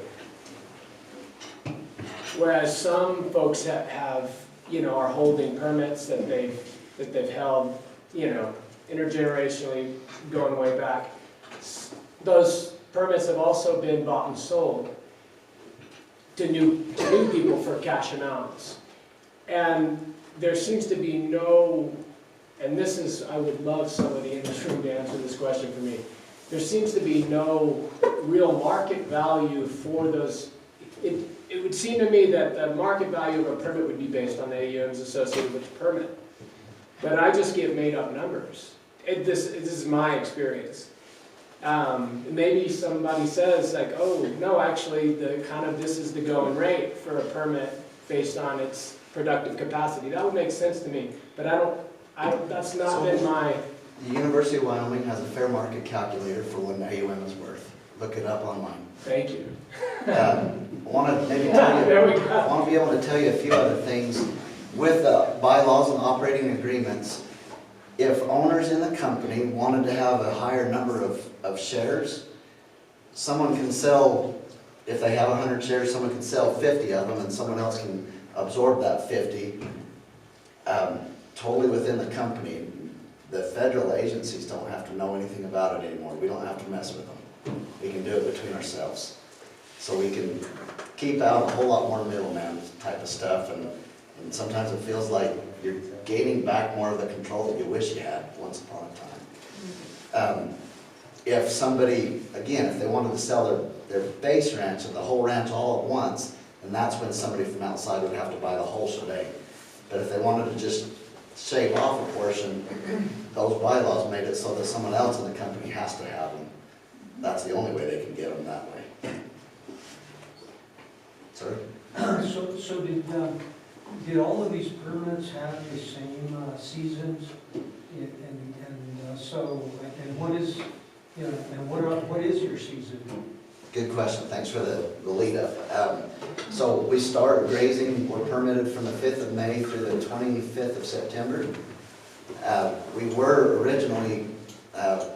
whereas some folks have are holding permits that they've held, intergenerationally going way back. Those permits have also been bought and sold to new people for cash amounts. And there seems to be no, and this is, I would love somebody in this room to answer this question for me. There seems to be no real market value for those. It would seem to me that the market value of a permit would be based on the AUMs associated with the permit. But I just get made up numbers. This is my experience. Maybe somebody says like, oh, no, actually this is the going rate for a permit based on its productive capacity. That would make sense to me, but that's not been my... The University of Wyoming has a fair market calculator for what an AUM is worth. Look it up online. Thank you. I want to maybe tell you, There we go. I want to be able to tell you a few other things. With bylaws and operating agreements, if owners in the company wanted to have a higher number of shares, someone can sell, if they have 100 shares, someone can sell 50 of them and someone else can absorb that 50 totally within the company. The federal agencies don't have to know anything about it anymore. We don't have to mess with them. We can do it between ourselves. So we can keep out a whole lot more middleman type of stuff, and sometimes it feels like you're gaining back more of the control that you wish you had once upon a time. If somebody, again, if they wanted to sell their base ranch and the whole ranch all at once, then that's when somebody from outside would have to buy the whole shebang. But if they wanted to just shave off a portion, those bylaws made it so that someone else in the company has to have them. That's the only way they can get them that way. Sir? So did all of these permits have the same seasons? What is your season? Good question. Thanks for the lead up. So we start grazing. We're permitted from the 5th of May through the 25th of September. We were originally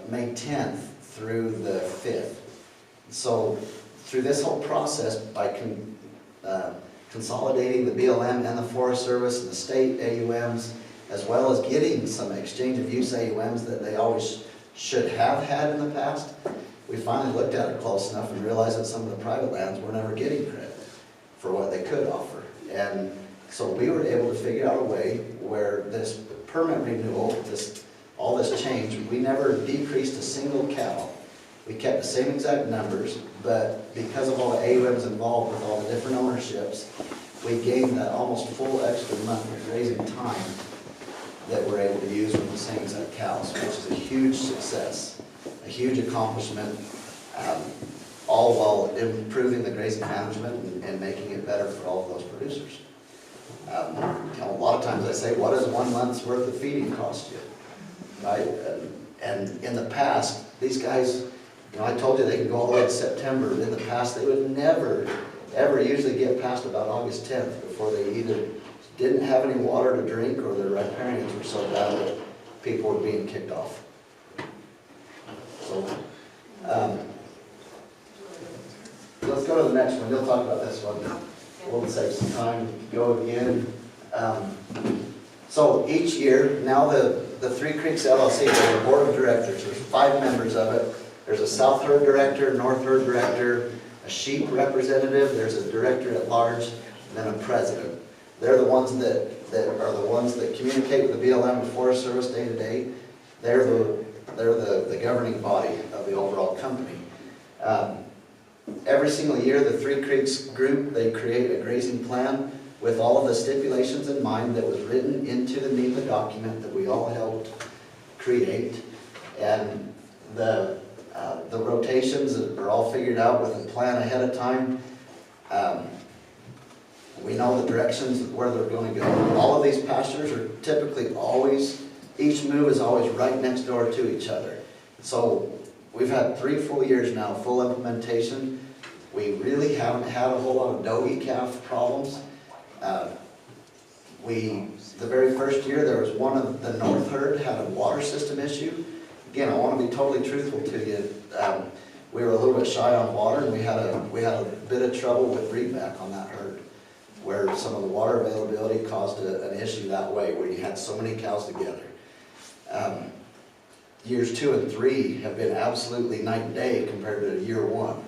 May 10th through the 5th. So through this whole process, by consolidating the BLM and the Forest Service and the state AUMs, as well as getting some exchange of use AUMs that they always should have had in the past, we finally looked at it close enough and realized that some of the private lands were never getting credit for what they could offer. And so we were able to figure out a way where this permit renewal, all this change, we never decreased a single cow. We kept the same exact numbers, but because of all the AUMs involved with all the different ownerships, we gained that almost full extra month of grazing time that we're able to use with the same exact cows, which is a huge success, a huge accomplishment, all while improving the grazing management and making it better for all of those producers. A lot of times I say, what does 1 month's worth of feeding cost you? Right? And in the past, these guys, I told you they could go all the way to September. In the past, they would never, ever usually get past about August 10th before they either didn't have any water to drink or their riparians were so bad that people were being kicked off. So, let's go to the next one. You'll talk about this one. We'll save some time. Go again. So each year, now the the Three Creeks LLC, there's a board of directors, there's 5 members of it. There's a South Herd director, North Herd director, a sheep representative, there's a director at large, and then a president. They're the ones that are the ones that communicate with the BLM and Forest Service day to day. They're the governing body of the overall company. Every single year, the Three Creeks group, they create a grazing plan with all of the stipulations in mind that was written into the NEPA document that we all helped create. And the rotations are all figured out with a plan ahead of time. We know the directions where they're going to go. All of these pastures are typically always, each move is always right next door to each other. So we've had 3 full years now, full implementation. We really haven't had a whole lot of doe calf problems. The very first year, there was one of the North Herd had a water system issue. Again, I want to be totally truthful to you. We were a little bit shy on water, and we had a bit of trouble with breedback on that herd, where some of the water availability caused an issue that way, where you had so many cows together. Years 2 and 3 have been absolutely night and day compared to year 1.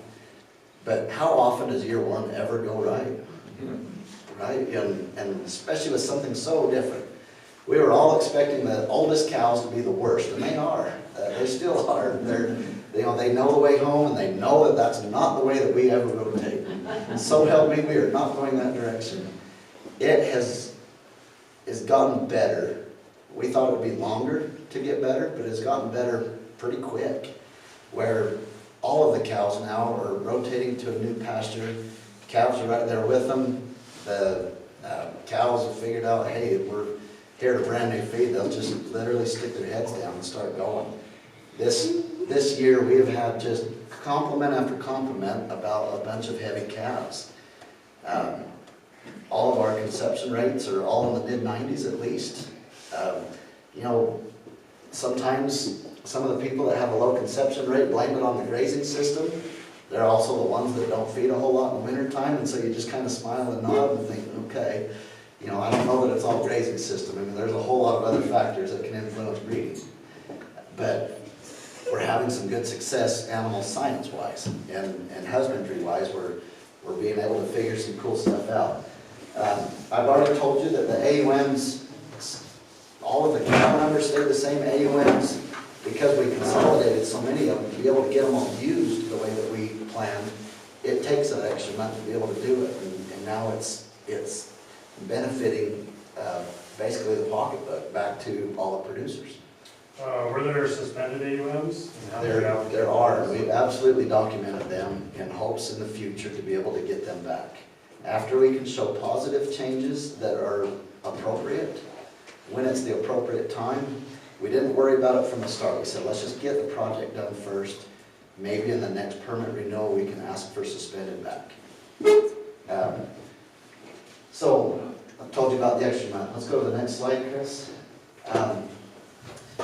But how often does year 1 ever go right? Right? And especially with something so different. We were all expecting the oldest cows to be the worst, and they are. They still are. They know the way home, and they know that that's not the way that we ever rotate. And so help me, we are not going that direction. It has gotten better. We thought it would be longer to get better, but it's gotten better pretty quick, where all of the cows now are rotating to a new pasture. Calves are right there with them. The cows have figured out, hey, if we're here at a brand new feed, they'll just literally stick their heads down and start going. This year we have had just compliment after compliment about a bunch of heavy calves. All of our conception rates are all in the mid-90s at least. Sometimes some of the people that have a low conception rate blame it on the grazing system. They're also the ones that don't feed a whole lot in the wintertime, and so you just kind of smile and nod and think, okay, I don't know that it's all grazing system. I mean, there's a whole lot of other factors that can influence breeding. But we're having some good success animal science-wise and husbandry-wise. We're being able to figure some cool stuff out. I've already told you that the AUMs, all of the cow numbers stay the same. AUMs, because we consolidated so many of them, to be able to get them all used the way that we planned, it takes an extra month to be able to do it. And now it's benefiting basically the pocketbook back to all the producers. Were there suspended AUMs? And how did you allocate There are. those? We've absolutely documented them in hopes in the future to be able to get them back. After we can show positive changes that are appropriate, when it's the appropriate time, we didn't worry about it from the start. We said, let's just get the project done first. Maybe in the next permit renewal, we can ask for suspended back. So I've told you about the extra month. Let's go to the next slide, Chris.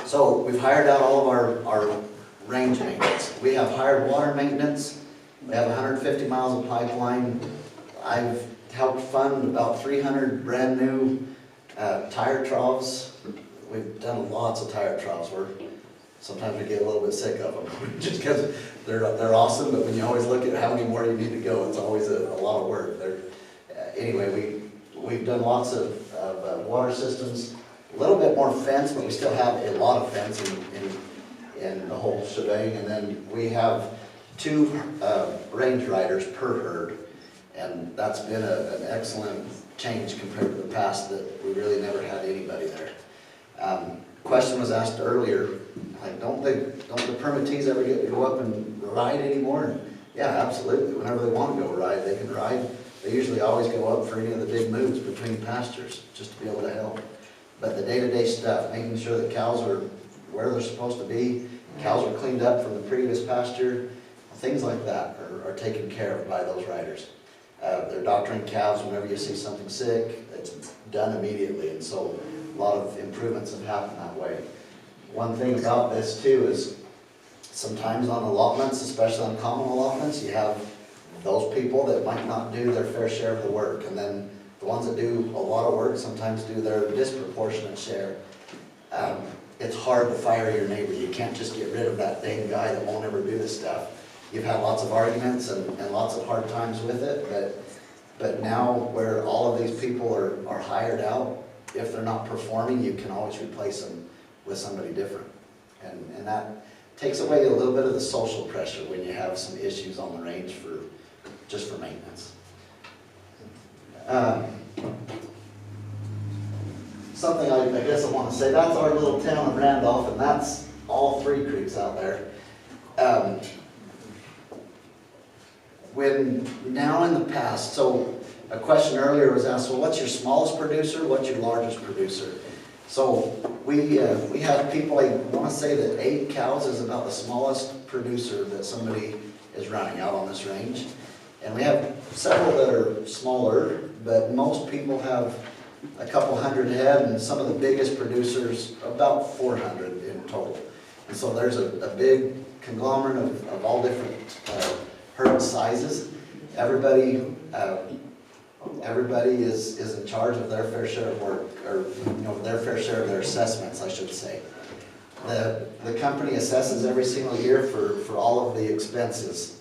So we've hired out all of our range maintenance. We have hired water maintenance. We have 150 miles of pipeline. I've helped fund about 300 brand new tire troughs. We've done lots of tire troughs. Sometimes we get a little bit sick of them just because they're awesome, but when you always look at how many more you need to go, it's always a lot of work. Anyway, we've done lots of water systems. A little bit more fence, but we still have a lot of fence in the whole shebang. And then we have 2 range riders per herd, and that's been an excellent change compared to the past that we really never had anybody there. Question was asked earlier, like, don't the permittees ever get to go up and ride anymore? And yeah, absolutely. Whenever they want to go ride, they can ride. They usually always go up for any of the big moves between pastures, just to be able to help. But the day-to-day stuff, making sure that cows are where they're supposed to be, cows are cleaned up from the previous pasture, things like that are taken care of by those riders. They're doctoring calves whenever you see something sick. It's done immediately, and so a lot of improvements have happened that way. One thing about this too is sometimes on allotments, especially on common allotments, you have those people that might not do their fair share of the work, and then the ones that do a lot of work sometimes do their disproportionate share. It's hard to fire your neighbor. You can't just get rid of that dang guy that won't ever do this stuff. You've had lots of arguments and lots of hard times with it, but now where all of these people are hired out, if they're not performing, you can always replace them with somebody different. And that takes away a little bit of the social pressure when you have some issues on the range just for maintenance. Something I guess I want to say, that's our little town of Randolph, and that's all 3 creeks out there. Now in the past, so a question earlier was asked, well, what's your smallest producer, what's your largest producer? So we have people, I want to say that 8 cows is about the smallest producer that somebody is running out on this range. And we have several that are smaller, but most people have a couple hundred head, and some of the biggest producers, about 400 in total. And so there's a big conglomerate of all different herd sizes. Everybody is in charge of their fair share of work, or their fair share of their assessments, I should say. The company assesses every single year for all of the expenses.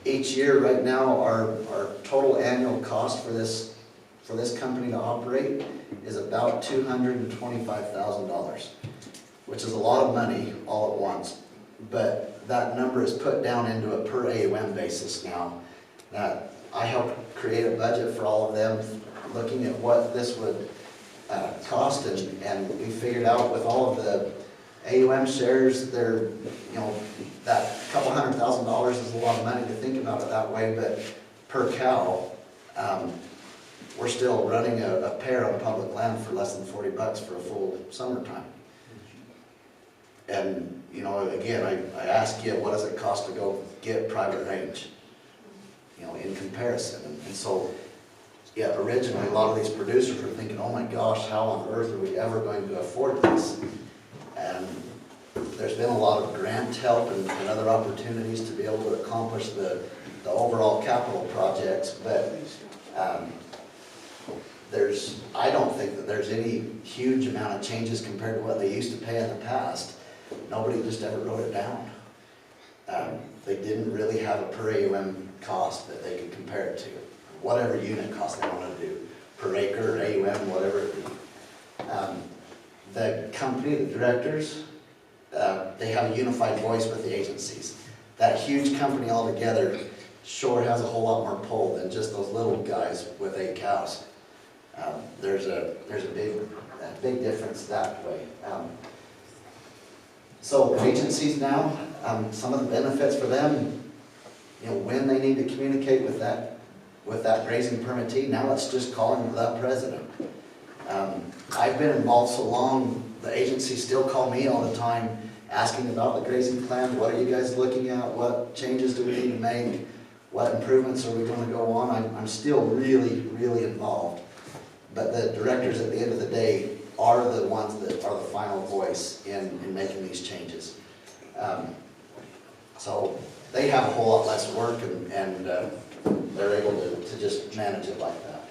Each year right now, our total annual cost for this company to operate is about $225,000, which is a lot of money all at once. But that number is put down into a per AUM basis now. That I helped create a budget for all of them, looking at what this would cost, and we figured out with all of the AUM shares, they're, that couple $100,000 is a lot of money to think about it that way, but per cow, we're still running a pair on public land for less than $40 for a full summertime. And, again, I ask you, what does it cost to go get private range, in comparison? And so, yeah, originally a lot of these producers were thinking, oh my gosh, how on earth are we ever going to afford this? And there's been a lot of grant help and other opportunities to be able to accomplish the overall capital projects, but I don't think that there's any huge amount of changes compared to what they used to pay in the past. Nobody just ever wrote it down. They didn't really have a per AUM cost that they could compare it to, whatever unit cost they wanted to do, per acre, or AUM, whatever it be. The company, the directors, they have a unified voice with the agencies. That huge company altogether sure has a whole lot more pull than just those little guys with 8 cows. There's a big difference that way. So agencies now, some of the benefits for them, when they need to communicate with that grazing permittee, now it's just calling the president. I've been involved so long, the agencies still call me all the time asking about the grazing plan. What are you guys looking at? What changes do we need to make? What improvements are we going to go on? I'm still really, really involved. But the directors at the end of the day are the ones that are the final voice in making these changes. So they have a whole lot less work, and they're able to just manage it like that.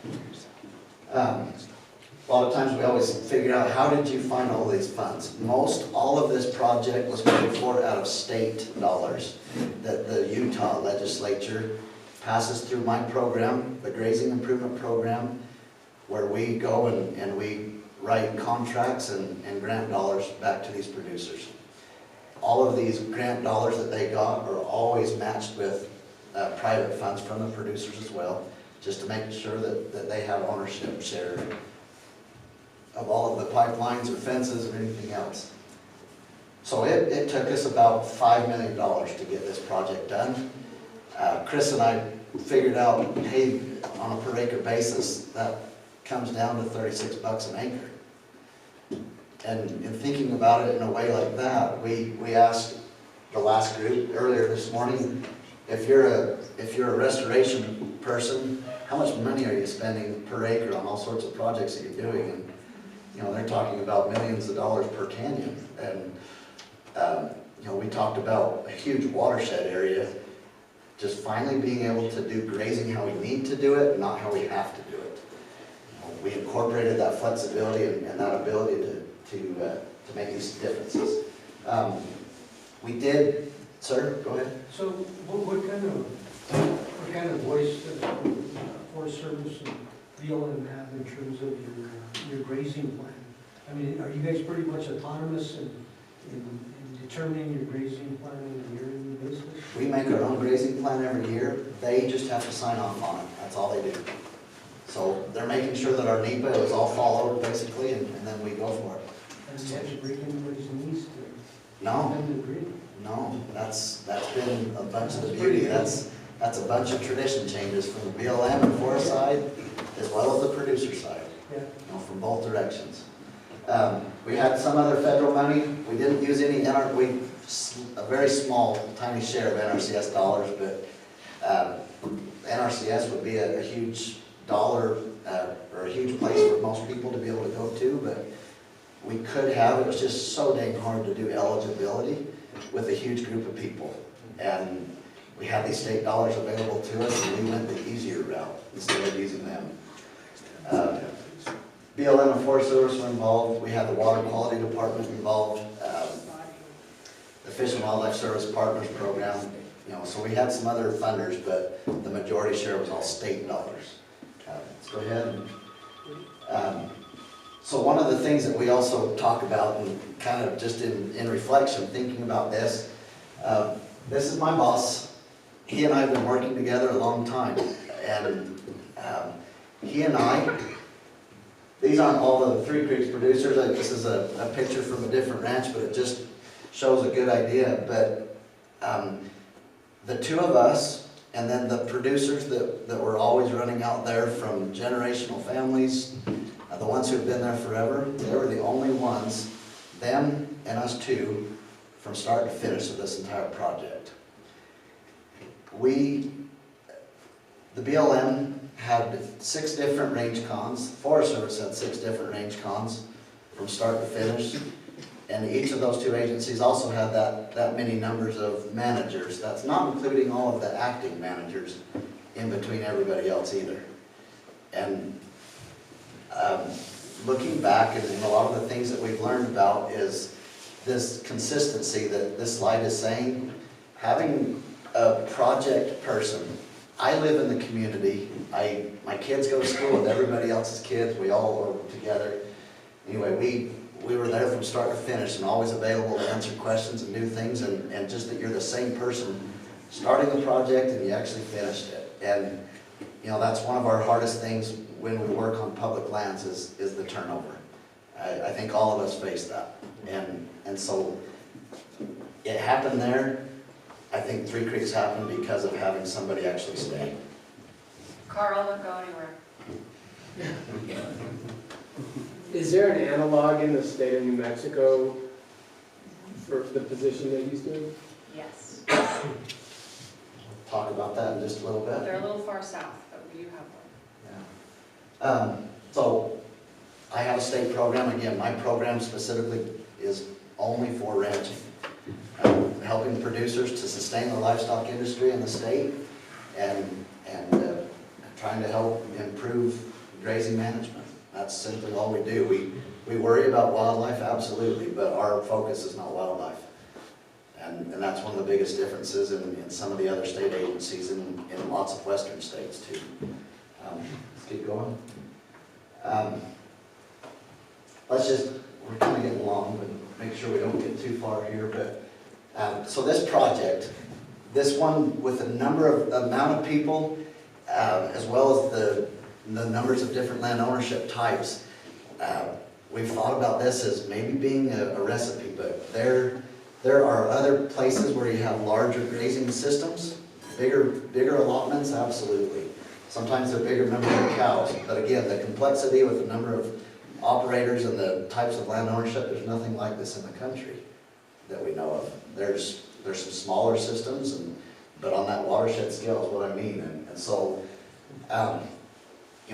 A lot of times we always figure out, how did you find all these funds? All of this project was paid for out of state dollars that the Utah legislature passes through my program, the Grazing Improvement Program, where we go and we write contracts and grant dollars back to these producers. All of these grant dollars that they got are always matched with private funds from the producers as well, just to make sure that they have ownership share of all of the pipelines or fences or anything else. So it took us about $5 million to get this project done. Kris and I figured out, hey, on a per acre basis, that comes down to $36 an acre. And in thinking about it in a way like that, we asked the last group earlier this morning, if you're a restoration person, how much money are you spending per acre on all sorts of projects that you're doing? And they're talking about millions of dollars per canyon. And we talked about a huge watershed area, just finally being able to do grazing how we need to do it, not how we have to do it. We incorporated that flexibility and that ability to to make these differences. We did, sir, go ahead. So what kind of voice does Forest Service and BLM have in terms of your grazing plan? I mean, are you guys pretty much autonomous in determining your grazing plan on a yearly basis? We make our own grazing plan every year. They just have to sign off on it. That's all they do. So they're making sure that our NEPA is all followed basically, and then we go for it. And you have to break anybody's knees to No, them to agree? no, that's been a bunch of the beauty. That's a bunch of tradition changes from the BLM and forest side, as well as the producer side, Yeah. from both directions. We had some other federal money. We didn't use any a very small, tiny share of NRCS dollars, but NRCS would be a huge dollar or a huge place for most people to be able to go to, but we could have. It was just so dang hard to do eligibility with a huge group of people. And we had these state dollars available to us, and we went the easier route instead of using them. BLM and Forest Service were involved. We had the Water Quality Department involved. The Fish and Wildlife Service Partners Program. So we had some other funders, but the majority share was all state dollars. Let's go ahead. So one of the things that we also talk about, and kind of just in reflection, thinking about this, this is my boss. He and I have been working together a long time, and he and I, these aren't all the Three Creeks producers. This is a picture from a different ranch, but it just shows a good idea. But the two of us, and then the producers that were always running out there from generational families, the ones who've been there forever, they were the only ones, them and us two, from start to finish of this entire project. The BLM had 6 different range cons. Forest Service had 6 different range cons from start to finish. And each of those 2 agencies also had that many numbers of managers. That's not including all of the acting managers in between everybody else either. And looking back, and a lot of the things that we've learned about is this consistency that this slide is saying. Having a project person. I live in the community. My kids go to school with everybody else's kids. We all are together. Anyway, we were there from start to finish and always available to answer questions and do things, and just that you're the same person starting the project and you actually finished it. And that's one of our hardest things when we work on public lands is the turnover. I think all of us face that. And so it happened there. I think Three Creeks happened because of having somebody actually stay. Carl, don't go anywhere. Is there an analog in the state of New Mexico for the position that he's doing? Yes. Talk about that in just a little bit. They're a little far south, but you have one. Yeah. So I have a state program. Again, my program specifically is only for ranching. Helping producers to sustain the livestock industry in the state and trying to help improve grazing management. That's simply all we do. We worry about wildlife, absolutely, but our focus is not wildlife. And that's one of the biggest differences in some of the other state agencies in lots of western states too. Let's keep going. We're kind of getting long, but make sure we don't get too far here. But so this project, this one with the amount of people, as well as the numbers of different land ownership types, we've thought about this as maybe being a recipe, but there are other places where you have larger grazing systems, bigger allotments, absolutely. Sometimes they're bigger numbers of cows, but again, the complexity with the number of operators and the types of land ownership, there's nothing like this in the country that we know of. There's some smaller systems, but on that watershed scale is what I mean. And so,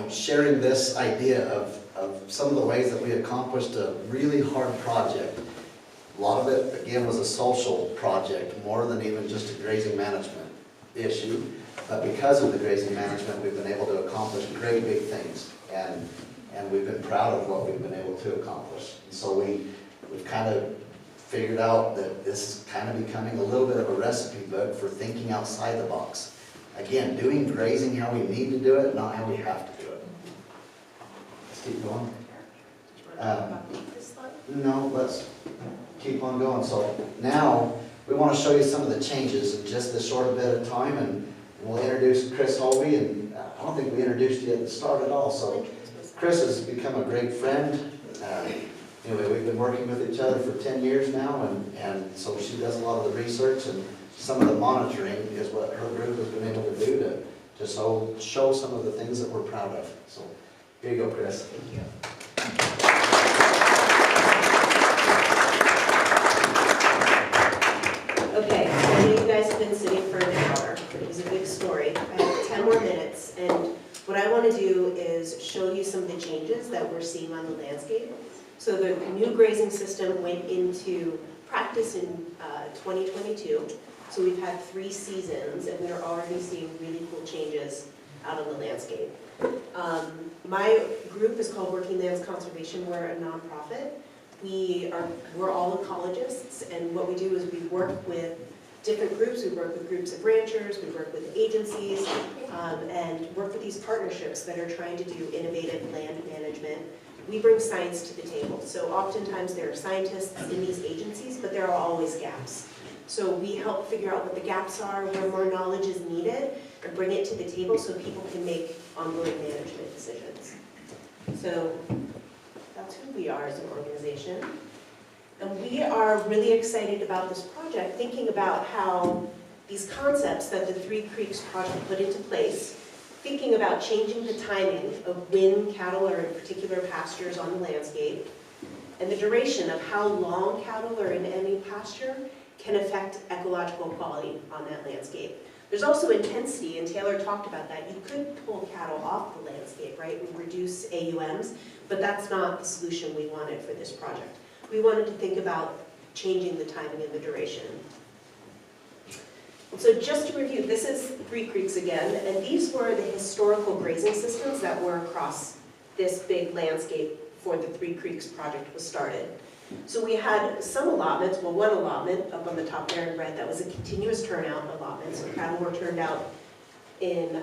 sharing this idea of some of the ways that we accomplished a really hard project. A lot of it, again, was a social project, more than even just a grazing management issue. But because of the grazing management, we've been able to accomplish great big things. And we've been proud of what we've been able to accomplish. And so we we've kind of figured out that this is kind of becoming a little bit of a recipe book for thinking outside the box. Again, doing grazing how we need to do it, not how we have to do it. Let's keep going. No, let's keep on going. So now we want to show you some of the changes in just this short bit of time, and we'll introduce Kris Hulvey. And I don't think we introduced you at the start at all. So Kris has become a great friend. Anyway, we've been working with each other for 10 years now, and so she does a lot of the research, and some of the monitoring is what her group has been able to do to show some of the things that we're proud of. So here you go, Kris. Thank you. Okay, I know you guys have been sitting for an hour, but it was a big story. I have 10 more minutes, and what I want to do is show you some of the changes that we're seeing on the landscape. So the new grazing system went into practice in 2022. So we've had 3 seasons, and we're already seeing really cool changes out on the landscape. My group is called Working Lands Conservation. We're a nonprofit. We're all ecologists, and what we do is we work with different groups. We work with groups of ranchers, we work with agencies, and work with these partnerships that are trying to do innovative land management. We bring science to the table. So oftentimes there are scientists in these agencies, but there are always gaps. So we help figure out what the gaps are, where more knowledge is needed, and bring it to the table so people can make ongoing management decisions. So that's who we are as an organization. And we are really excited about this project, thinking about how these concepts that the Three Creeks project put into place, thinking about changing the timing of when cattle are in particular pastures on the landscape, and the duration of how long cattle are in any pasture can affect ecological quality on that landscape. There's also intensity, and Taylor talked about that. You could pull cattle off the landscape, right, and reduce AUMs, but that's not the solution we wanted for this project. We wanted to think about changing the timing and the duration. So just to review, this is Three Creeks again, and these were the historical grazing systems that were across this big landscape before the Three Creeks project was started. So we had some allotments, well, one allotment up on the top there in red, that was a continuous turnout allotment. So cattle were turned out in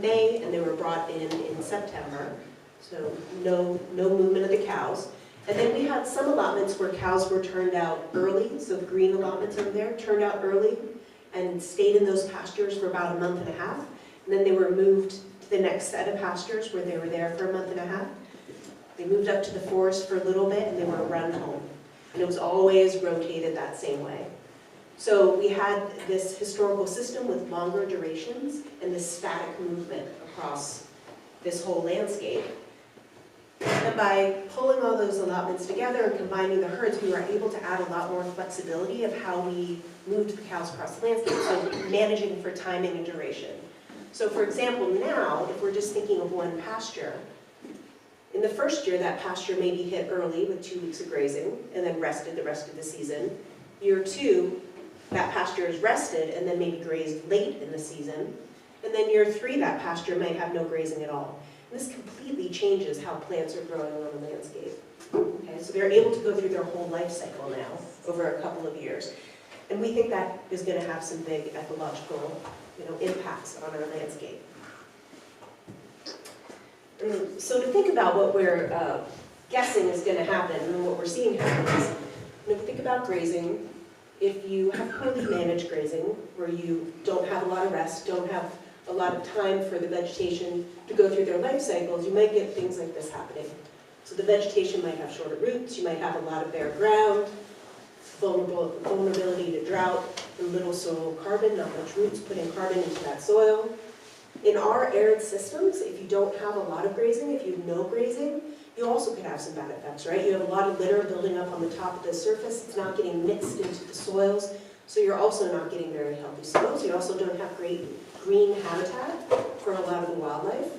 May, and they were brought in September. So no movement of the cows. And then we had some allotments where cows were turned out early, so the green allotments over there, turned out early and stayed in those pastures for about a month and a half. And then they were moved to the next set of pastures where they were there for a month and a half. They moved up to the forest for a little bit, and they were run home. And it was always rotated that same way. So we had this historical system with longer durations and this static movement across this whole landscape. And by pulling all those allotments together and combining the herds, we were able to add a lot more flexibility of how we moved the cows across the landscape, so managing for timing and duration. So for example, now, if we're just thinking of one pasture, in the first year, that pasture may be hit early with 2 weeks of grazing and then rested the rest of the season. Year 2, that pasture is rested and then maybe grazed late in the season. And then year 3, that pasture might have no grazing at all. And this completely changes how plants are growing on the landscape. Okay, so they're able to go through their whole life cycle now over a couple of years. And we think that is going to have some big ecological, impacts on our landscape. So to think about what we're guessing is going to happen and what we're seeing happen is, if you think about grazing, if you have poorly managed grazing, where you don't have a lot of rest, don't have a lot of time for the vegetation to go through their life cycles, you might get things like this happening. So the vegetation might have shorter roots, you might have a lot of bare ground, vulnerability to drought, and little soil carbon, not much roots putting carbon into that soil. In our arid systems, if you don't have a lot of grazing, if you have no grazing, you also could have some bad effects, right? You have a lot of litter building up on the top of the surface, it's not getting mixed into the soils, so you're also not getting very healthy soils. You also don't have great green habitat for a lot of the wildlife.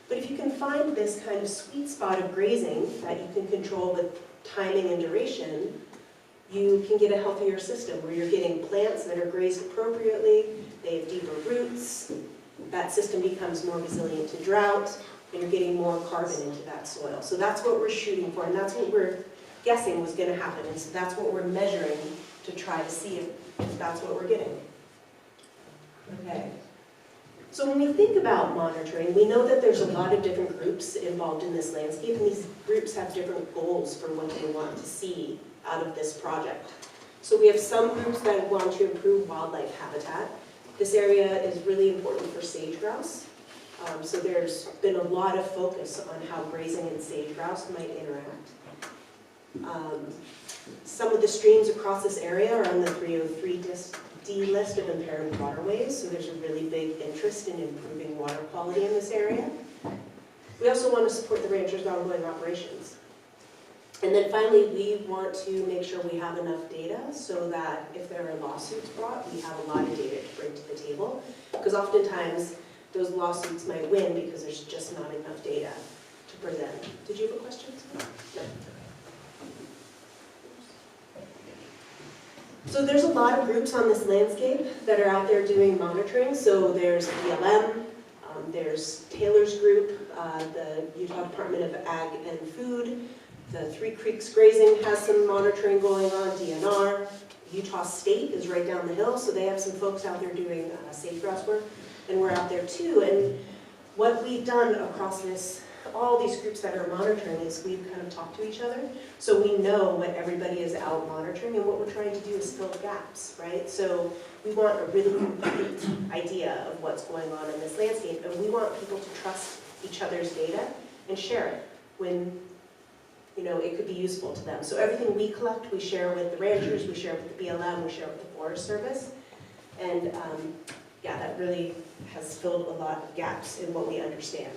But if you can find this kind of sweet spot of grazing that you can control with timing and duration, you can get a healthier system where you're getting plants that are grazed appropriately, they have deeper roots, that system becomes more resilient to drought, and you're getting more carbon into that soil. So that's what we're shooting for, and that's what we're guessing was gonna happen, and so that's what we're measuring to try to see if that's what we're getting. Okay. So when we think about monitoring, we know that there's a lot of different groups involved in this landscape, and these groups have different goals for what they want to see out of this project. So we have some groups that want to improve wildlife habitat. This area is really important for sage grouse. So there's been a lot of focus on how grazing and sage grouse might interact. Some of the streams across this area are on the 303D list of impaired waterways, so there's a really big interest in improving water quality in this area. We also want to support the ranchers' ongoing operations. And then finally, we want to make sure we have enough data so that if there are lawsuits brought, we have a lot of data to bring to the table. Because oftentimes, those lawsuits might win because there's just not enough data to present. Did you have a question? No. So there's a lot of groups on this landscape that are out there doing monitoring. So there's BLM, there's Taylor's group, the Utah Department of Ag and Food, the Three Creeks Grazing has some monitoring going on, DNR. Utah State is right down the hill, so they have some folks out there doing sage grouse work, and we're out there too. And what we've done across this, all these groups that are monitoring, is we've kind of talked to each other, so we know what everybody is out monitoring, and what we're trying to do is fill gaps, right? So we want a really complete idea of what's going on in this landscape, and we want people to trust each other's data and share it when it could be useful to them. So everything we collect, we share with the ranchers, we share with the BLM, we share with the Forest Service. And yeah, that really has filled a lot of gaps in what we understand.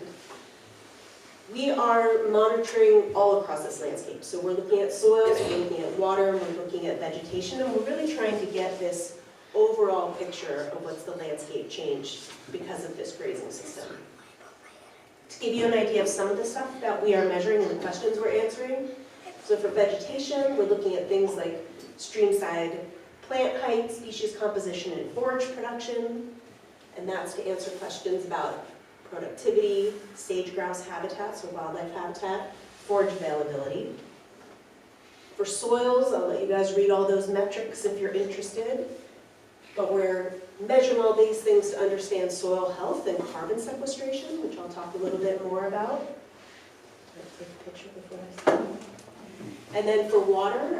We are monitoring all across this landscape. So we're looking at soils, we're looking at water, we're looking at vegetation, and we're really trying to get this overall picture of what's the landscape changed because of this grazing system. To give you an idea of some of the stuff that we are measuring and the questions we're answering. So for vegetation, we're looking at things like streamside plant height, species composition, and forage production. And that's to answer questions about productivity, sage grouse habitat, so wildlife habitat, forage availability. For soils, I'll let you guys read all those metrics if you're interested. But we're measuring all these things to understand soil health and carbon sequestration, which I'll talk a little bit more about. Let's take a picture before I say. And then for water,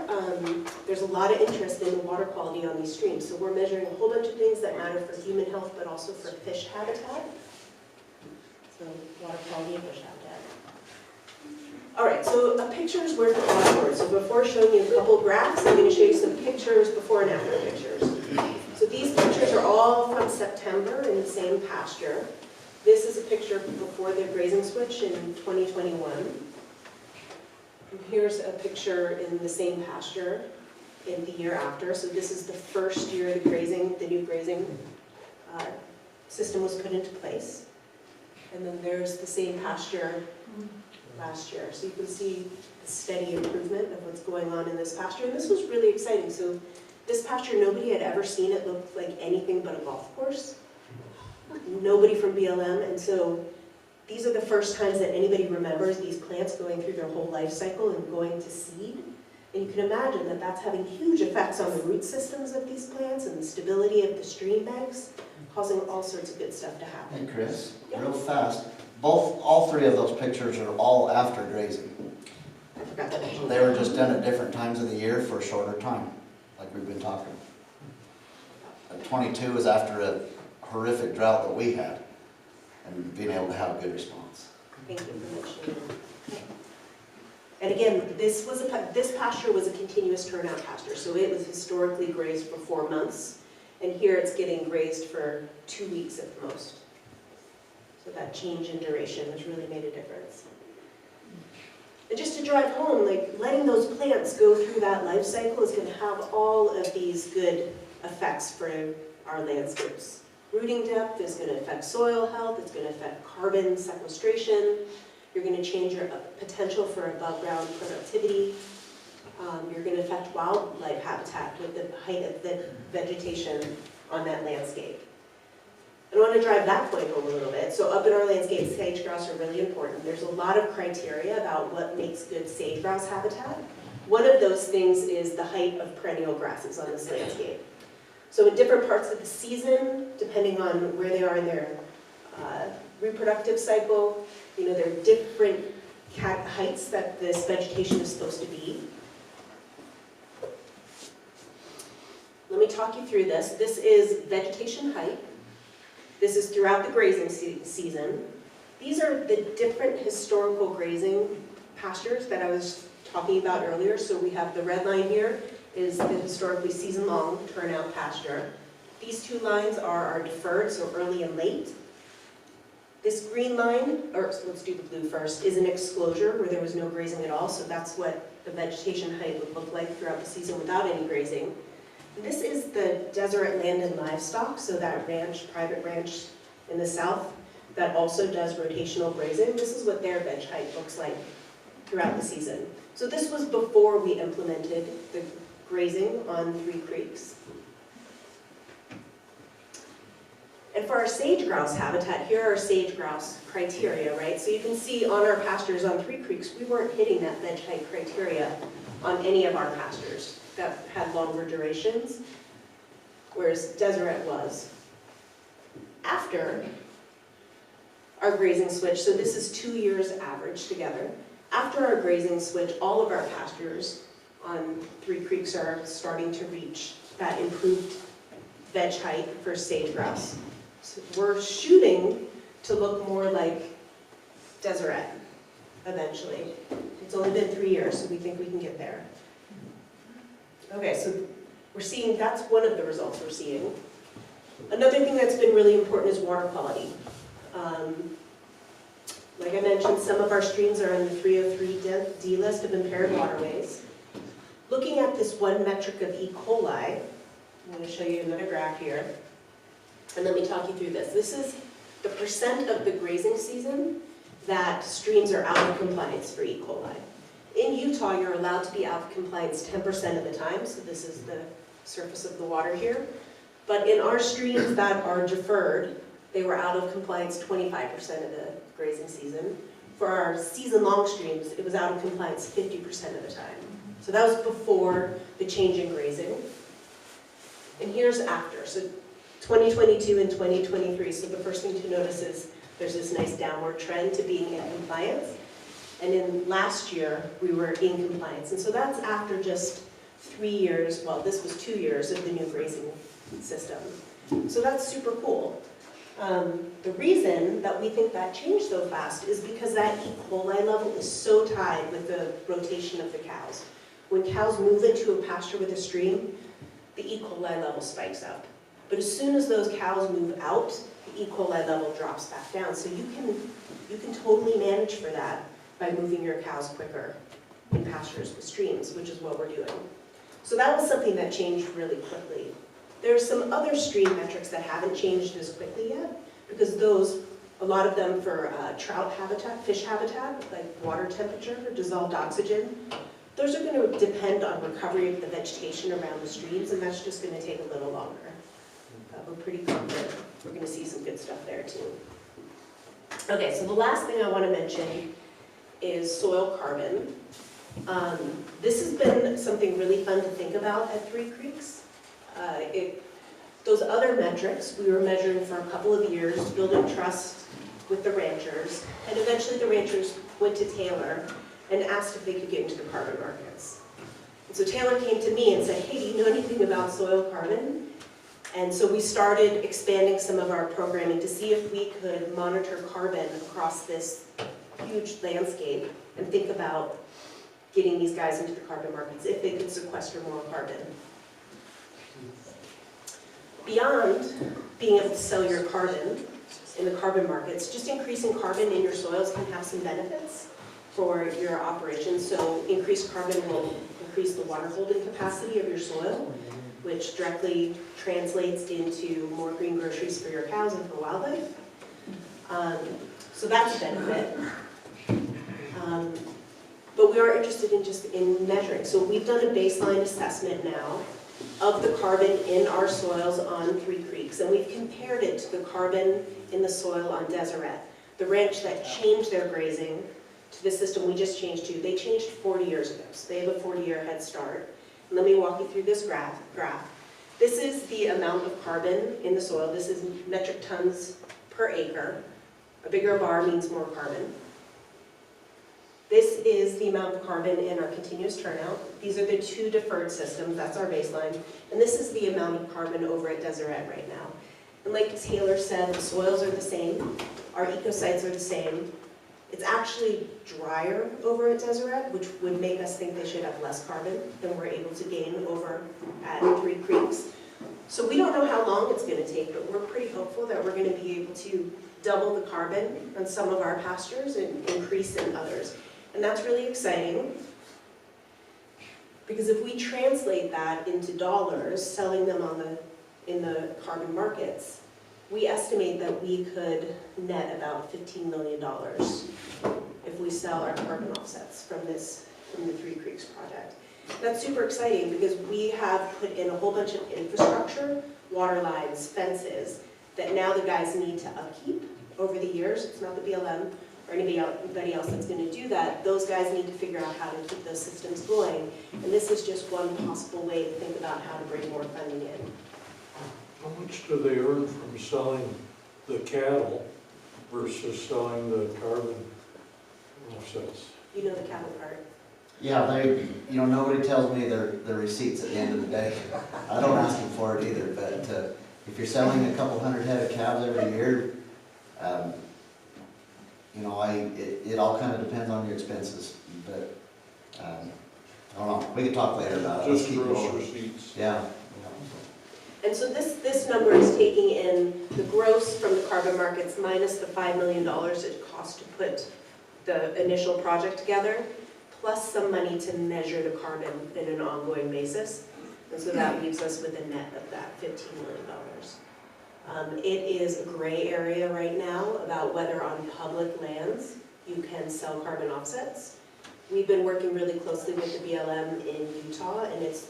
there's a lot of interest in the water quality on these streams. So we're measuring a whole bunch of things that matter for human health, but also for fish habitat. So water quality and fish habitat. All right, so a picture is worth a lot of words. So before showing you a couple graphs, I'm going to show you some pictures, before and after pictures. So these pictures are all from September in the same pasture. This is a picture before the grazing switch in 2021. And here's a picture in the same pasture in the year after. So this is the first year the new grazing system was put into place. And then there's the same pasture last year. So you can see the steady improvement of what's going on in this pasture. And this was really exciting. So this pasture, nobody had ever seen it look like anything but a golf course. Nobody from BLM, and so these are the first times that anybody remembers these plants going through their whole life cycle and going to seed. And you can imagine that that's having huge effects on the root systems of these plants and the stability of the stream banks, causing all sorts of good stuff to happen. Hey Chris, Yeah. real fast, all three of those pictures are all after grazing. I forgot that mention. They were just done at different times of the year for a shorter time, like we've been talking. 22 was after a horrific drought that we had, and being able to have a good response. Thank you for mentioning that. And again, this pasture was a continuous turnout pasture, so it was historically grazed for 4 months, and here it's getting grazed for 2 weeks at the most. So that change in duration has really made a difference. And just to drive home, like letting those plants go through that life cycle is going to have all of these good effects for our landscapes. Rooting depth is going to affect soil health, it's going to affect carbon sequestration, you're going to change your potential for above ground productivity, you're going to affect wildlife habitat with the height of the vegetation on that landscape. I want to drive that point home a little bit. So up in our landscape, sage grouse are really important. There's a lot of criteria about what makes good sage grouse habitat. One of those things is the height of perennial grasses on this landscape. So in different parts of the season, depending on where they are in their reproductive cycle, there are different heights that this vegetation is supposed to be. Let me talk you through this. This is vegetation height. This is throughout the grazing season. These are the different historical grazing pastures that I was talking about earlier. So we have the red line here is the historically season-long turnout pasture. These two lines are our deferred, so early and late. This green line, or let's do the blue first, is an exclosure where there was no grazing at all. So that's what the vegetation height would look like throughout the season without any grazing. This is the desert land and livestock, so that ranch, private ranch in the south, that also does rotational grazing. This is what their veg height looks like throughout the season. So this was before we implemented the grazing on 3 creeks. And for our sage grouse habitat, here are our sage grouse criteria, right? So you can see on our pastures on 3 creeks, we weren't hitting that veg height criteria on any of our pastures that had longer durations, whereas Deseret was. After our grazing switch, so this is 2 years average together, after our grazing switch, all of our pastures on 3 creeks are starting to reach that improved veg height for sage grouse. So we're shooting to look more like Deseret eventually. It's only been 3 years, so we think we can get there. Okay, so we're seeing, that's one of the results we're seeing. Another thing that's been really important is water quality. Like I mentioned, some of our streams are on the 303D list of impaired waterways. Looking at this one metric of E. coli, I'm going to show you another graph here, and let me talk you through this. This is the percent of the grazing season that streams are out of compliance for E. coli. In Utah, you're allowed to be out of compliance 10% of the time, so this is the surface of the water here. But in our streams that are deferred, they were out of compliance 25% of the grazing season. For our season-long streams, it was out of compliance 50% of the time. So that was before the change in grazing. And here's after, so 2022 and 2023. So the first thing to notice is there's this nice downward trend to being in compliance. And in last year, we were in compliance. And so that's after just 3 years, well, this was 2 years of the new grazing system. So that's super cool. The reason that we think that changed so fast is because that E. coli level is so tied with the rotation of the cows. When cows move into a pasture with a stream, the E. coli level spikes up. But as soon as those cows move out, the E. coli level drops back down. So you can totally manage for that by moving your cows quicker in pastures with streams, which is what we're doing. So that was something that changed really quickly. There are some other stream metrics that haven't changed as quickly yet, because those, a lot of them for trout habitat, fish habitat, like water temperature or dissolved oxygen, those are going to depend on recovery of the vegetation around the streams, and that's just going to take a little longer. We're pretty confident we're going to see some good stuff there too. Okay, so the last thing I want to mention is soil carbon. This has been something really fun to think about at 3 Creeks. Those other metrics we were measuring for a couple of years, building trust with the ranchers, and eventually the ranchers went to Taylor and asked if they could get into the carbon markets. And so Taylor came to me and said, hey, do you know anything about soil carbon? And so we started expanding some of our programming to see if we could monitor carbon across this huge landscape and think about getting these guys into the carbon markets, if they could sequester more carbon. Beyond being able to sell your carbon in the carbon markets, just increasing carbon in your soils can have some benefits for your operations. So increased carbon will increase the water holding capacity of your soil, which directly translates into more green groceries for your cows and for wildlife. So that's a benefit. But we are interested in measuring. So we've done a baseline assessment now of the carbon in our soils on 3 Creeks, and we've compared it to the carbon in the soil on Deseret, the ranch that changed their grazing to the system we just changed to. They changed 40 years ago, so they have a 40-year head start. And let me walk you through this graph. This is the amount of carbon in the soil. This is metric tons per acre. A bigger bar means more carbon. This is the amount of carbon in our continuous turnout. These are the two deferred systems, that's our baseline. And this is the amount of carbon over at Deseret right now. And like Taylor said, the soils are the same, our ecosites are the same. It's actually drier over at Deseret, which would make us think they should have less carbon than we're able to gain over at Three Creeks. So we don't know how long it's going to take, but we're pretty hopeful that we're going to be able to double the carbon on some of our pastures and increase in others. And that's really exciting, because if we translate that into dollars, selling them in the carbon markets, we estimate that we could net about $15 million if we sell our carbon offsets from the Three Creeks project. That's super exciting because we have put in a whole bunch of infrastructure, water lines, fences, that now the guys need to upkeep over the years. It's not the BLM or anybody else that's going to do that. Those guys need to figure out how to keep those systems going. And this is just one possible way to think about how to bring more funding in. How much do they earn from selling the cattle versus selling the carbon offsets? You know the cattle part. Yeah, nobody tells me their receipts at the end of the day. I don't ask them for it either, but if you're selling a couple hundred head of calves every year, it all kind of depends on your expenses, but, I don't know, we can talk later about it. Let's Just keep gross going. receipts. Yeah. And so this number is taking in the gross from the carbon markets minus the $5 million it costs to put the initial project together, plus some money to measure the carbon in an ongoing basis. And so that leaves us with a net of that $15 million. It is a gray area right now about whether on public lands you can sell carbon offsets. We've been working really closely with the BLM in Utah, and it's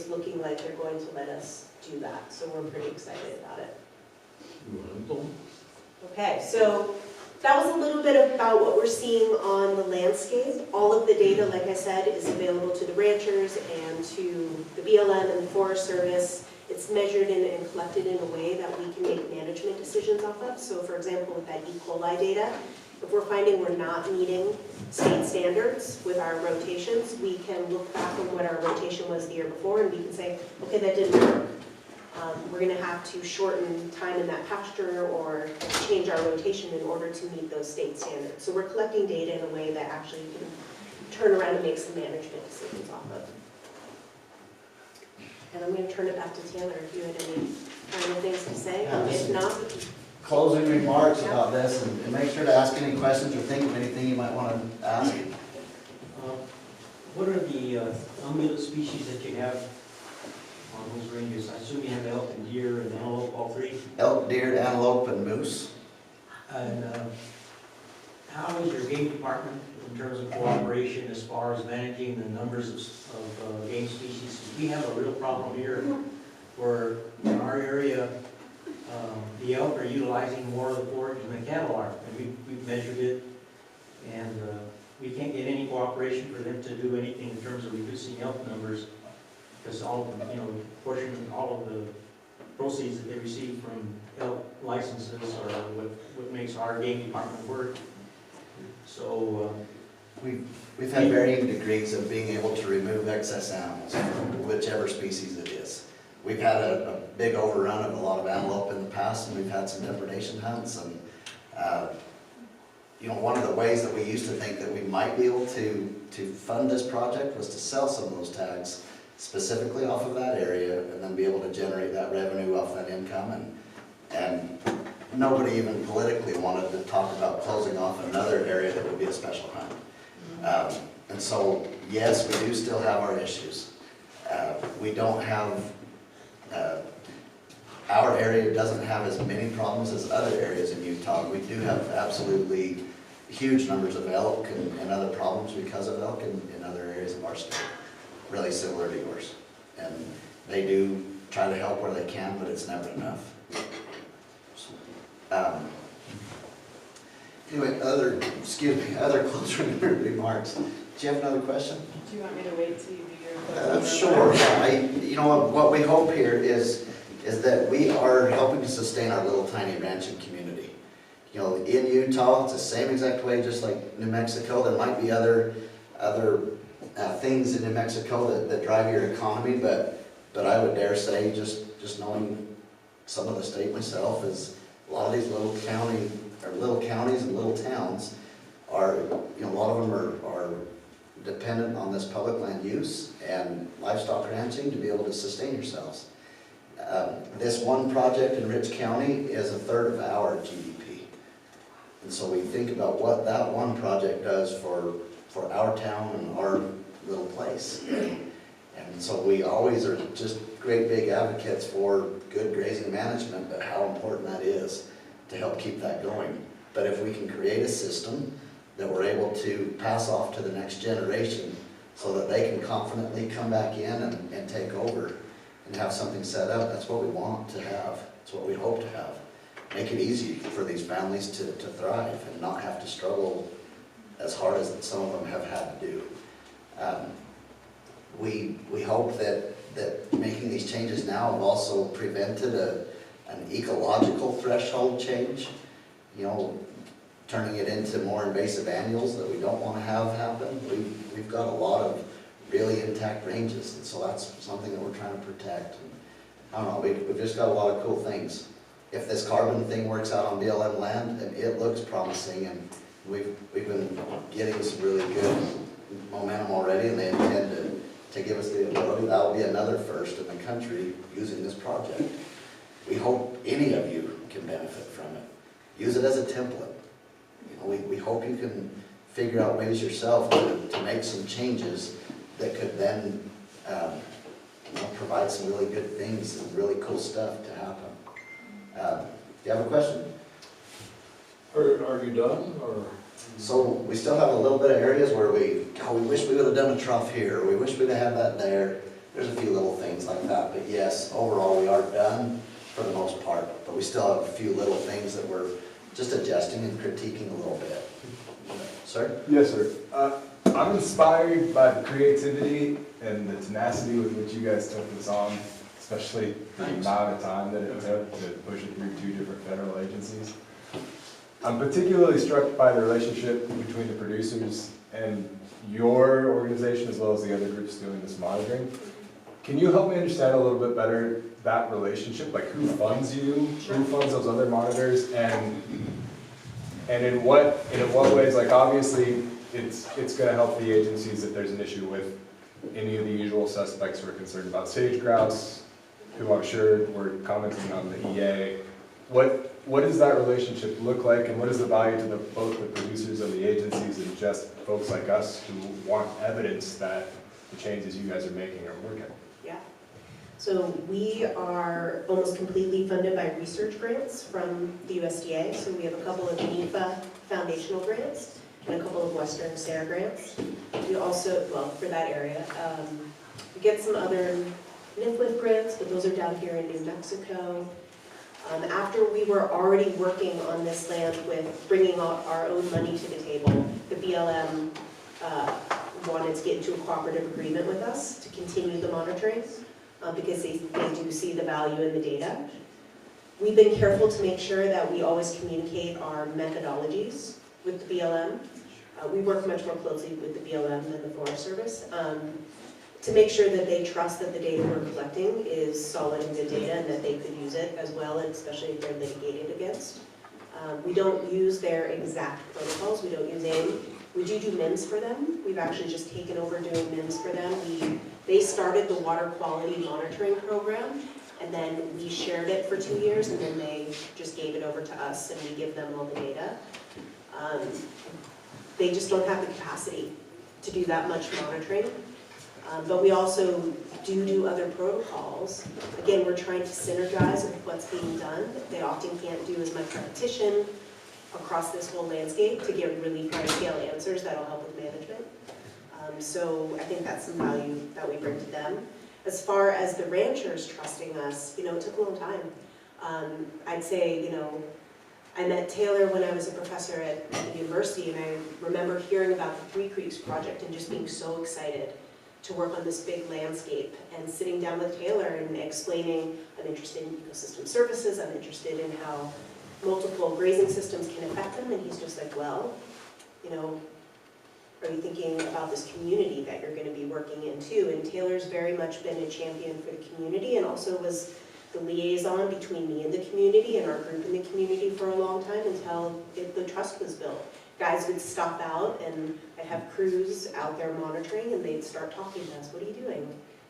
looking like they're going to let us do that. So we're pretty excited about it. Okay, so that was a little bit about what we're seeing on the landscape. All of the data, like I said, is available to the ranchers and to the BLM and the Forest Service. It's measured and collected in a way that we can make management decisions off of. So for example, with that E. coli data, if we're finding we're not meeting state standards with our rotations, we can look back on what our rotation was the year before and we can say, okay, that didn't work. We're going to have to shorten time in that pasture or change our rotation in order to meet those state standards. So we're collecting data in a way that actually can turn around and make some management decisions off of. And I'm going to turn it back to Taylor if you had any final things to say. If not, Closing remarks about this, and make sure to ask any questions or think of anything you might want to ask. What are the ungulate species that you have on those ranges? I assume you have elk and deer and antelope, all three? Elk, deer, antelope, and moose. And how is your game department in terms of cooperation as far as managing the numbers of game species? We have a real problem here where in our area, the elk are utilizing more of the forage than the cattle are. And we've measured it, and we can't get any cooperation for them to do anything in terms of reducing elk numbers, because all of the proceeds that they receive from elk licenses are what makes our game department work. So We've had varying degrees of being able to remove excess animals from whichever species it is. We've had a big overrun of a lot of antelope in the past, and we've had some depredation hunts. And one of the ways that we used to think that we might be able to fund this project was to sell some of those tags specifically off of that area, and then be able to generate that revenue off that income. And nobody even politically wanted to talk about closing off another area that would be a special hunt. And so, yes, we do still have our issues. We don't have, our area doesn't have as many problems as other areas in Utah. We do have absolutely huge numbers of elk and other problems because of elk in other areas of our state, really similar to yours. And they do try to help where they can, but it's never enough. Anyway, other closing remarks. Do you have another question? Do you want me to wait till you do your? Sure, yeah. You know, what we hope here is that we are helping to sustain our little tiny ranching community. You know, in Utah, it's the same exact way, just like New Mexico. There might be other things in New Mexico that drive your economy, but I would dare say, just knowing some of the state myself, is a lot of these little counties and little towns are, you know, a lot of them are dependent on this public land use and livestock ranching to be able to sustain yourselves. This one project in Rich County is 1/3 of our GDP. And so we think about what that one project does for our town and our little place. And so we always are just great big advocates for good grazing management, but how important that is to help keep that going. But if we can create a system that we're able to pass off to the next generation so that they can confidently come back in and take over and have something set up, that's what we want to have. That's what we hope to have. Make it easy for these families to thrive and not have to struggle as hard as some of them have had to do. We hope that making these changes now have also prevented an ecological threshold change. You know, turning it into more invasive annuals that we don't want to have happen. We've got a lot of really intact ranges, and so that's something that we're trying to protect. And I don't know, we've just got a lot of cool things. If this carbon thing works out on BLM land, and it looks promising, and we've been getting some really good momentum already, and they intend to give us the ability. That will be another first in the country using this project. We hope any of you can benefit from it. Use it as a template. We hope you can figure out ways yourself to make some changes that could then provide some really good things and really cool stuff to happen. Do you have a question? Are you done, or? So we still have a little bit of areas where we wish we would have done a trough here, or we wish we'd have had that there. There's a few little things like that, but yes, overall we are done for the most part, but we still have a few little things that we're just adjusting and critiquing a little bit. Sir? Yes, sir. I'm inspired by the creativity and the tenacity with which you guys took this on, especially the amount of time that it took to push it through 2 different federal agencies. I'm particularly struck by the relationship between the producers and your organization as well as the other groups doing this monitoring. Can you help me understand a little bit better that relationship? Like, who funds you, who funds those other monitors, and in what ways? Like, obviously it's going to help the agencies if there's an issue with any of the usual suspects who are concerned about sage grouse, who I'm sure were commenting on the EA. What does that relationship look like, and what is the value to both the producers of the agencies and just folks like us who want evidence that the changes you guys are making are working? Yeah. So we are almost completely funded by research grants from the USDA. So we have a couple of NEPA foundational grants and a couple of Western SARE grants. We also, well, for that area, we get some other NIFLIF grants, but those are down here in New Mexico. After we were already working on this land with bringing our own money to the table, the BLM wanted to get into a cooperative agreement with us to continue the monitoring because they do see the value in the data. We've been careful to make sure that we always communicate our methodologies with the BLM. We work much more closely with the BLM than the Forest Service to make sure that they trust that the data we're collecting is solid and good data and that they could use it as well, and especially if they're litigated against. We don't use their exact protocols. We don't use AIM. We do MIMS for them. We've actually just taken over doing MIMS for them. They started the water quality monitoring program, and then we shared it for 2 years, and then they just gave it over to us, and we give them all the data. They just don't have the capacity to do that much monitoring. But we also do other protocols. Again, we're trying to synergize with what's being done. They often can't do as much repetition across this whole landscape to get really fine-scale answers that'll help with management. So I think that's some value that we bring to them. As far as the ranchers trusting us, it took a long time. I'd say, I met Taylor when I was a professor at the university, and I remember hearing about the Three Creeks project and just being so excited to work on this big landscape, and sitting down with Taylor and explaining, I'm interested in ecosystem services, I'm interested in how multiple grazing systems can affect them, and he's just like, well, you know, are you thinking about this community that you're going to be working in too? And Taylor's very much been a champion for the community, and also was the liaison between me and the community and our group in the community for a long time until the trust was built. Guys would stop out, and I'd have crews out there monitoring, and they'd start talking to us, what are you doing?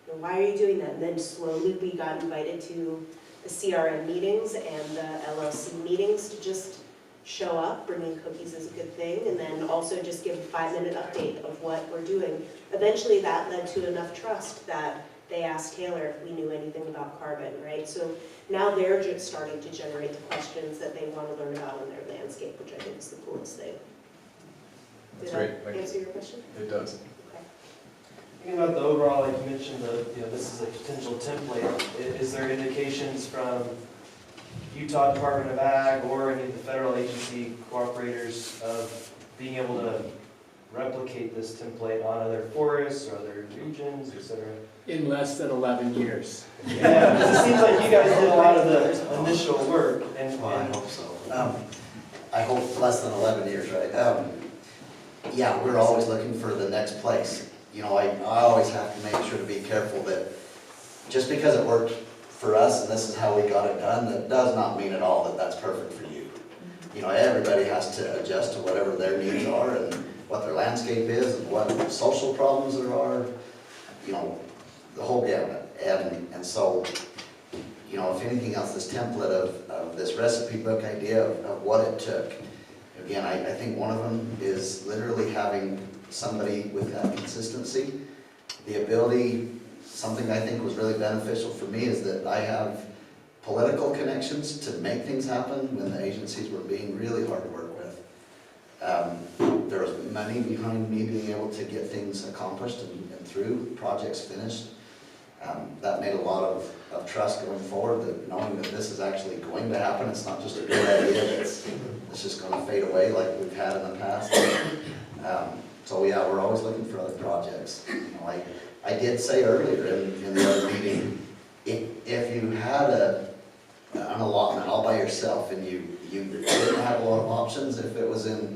You know, why are you doing that? And then slowly we got invited to the CRM meetings and the LLC meetings to just show up. Bringing cookies is a good thing, and then also just give a 5-minute update of what we're doing. Eventually that led to enough trust that they asked Taylor if we knew anything about carbon, right? So now they're just starting to generate the questions that they want to learn about in their landscape, which I think is the coolest thing. That's Did great. that answer your question? It does. Okay. Thinking about the overall, like you mentioned, this is a potential template. Is there indications from Utah Department of Ag or any of the federal agency cooperators of being able to replicate this template on other forests or other regions, et cetera? In less than 11 years. Yeah, because it seems like you guys did a lot of the initial work. Well, I hope so. I hope less than 11 years, right? Yeah, we're always looking for the next place. You know, I always have to make sure to be careful that just because it worked for us and this is how we got it done, that does not mean at all that that's perfect for you. You know, everybody has to adjust to whatever their needs are and what their landscape is and what social problems there are, you know, the whole gamut. And so, you know, if anything else, this template of this recipe book idea of what it took, again, I think one of them is literally having somebody with that consistency. The ability, something I think was really beneficial for me is that I have political connections to make things happen when the agencies were being really hard to work with. There was money behind me being able to get things accomplished and through, projects finished. That made a lot of trust going forward, that knowing that this is actually going to happen. It's not just a good idea that's just going to fade away like we've had in the past. So yeah, we're always looking for other projects. You know, I did say earlier in the other meeting, if you had an allotment all by yourself and you didn't have a lot of options, if it was in,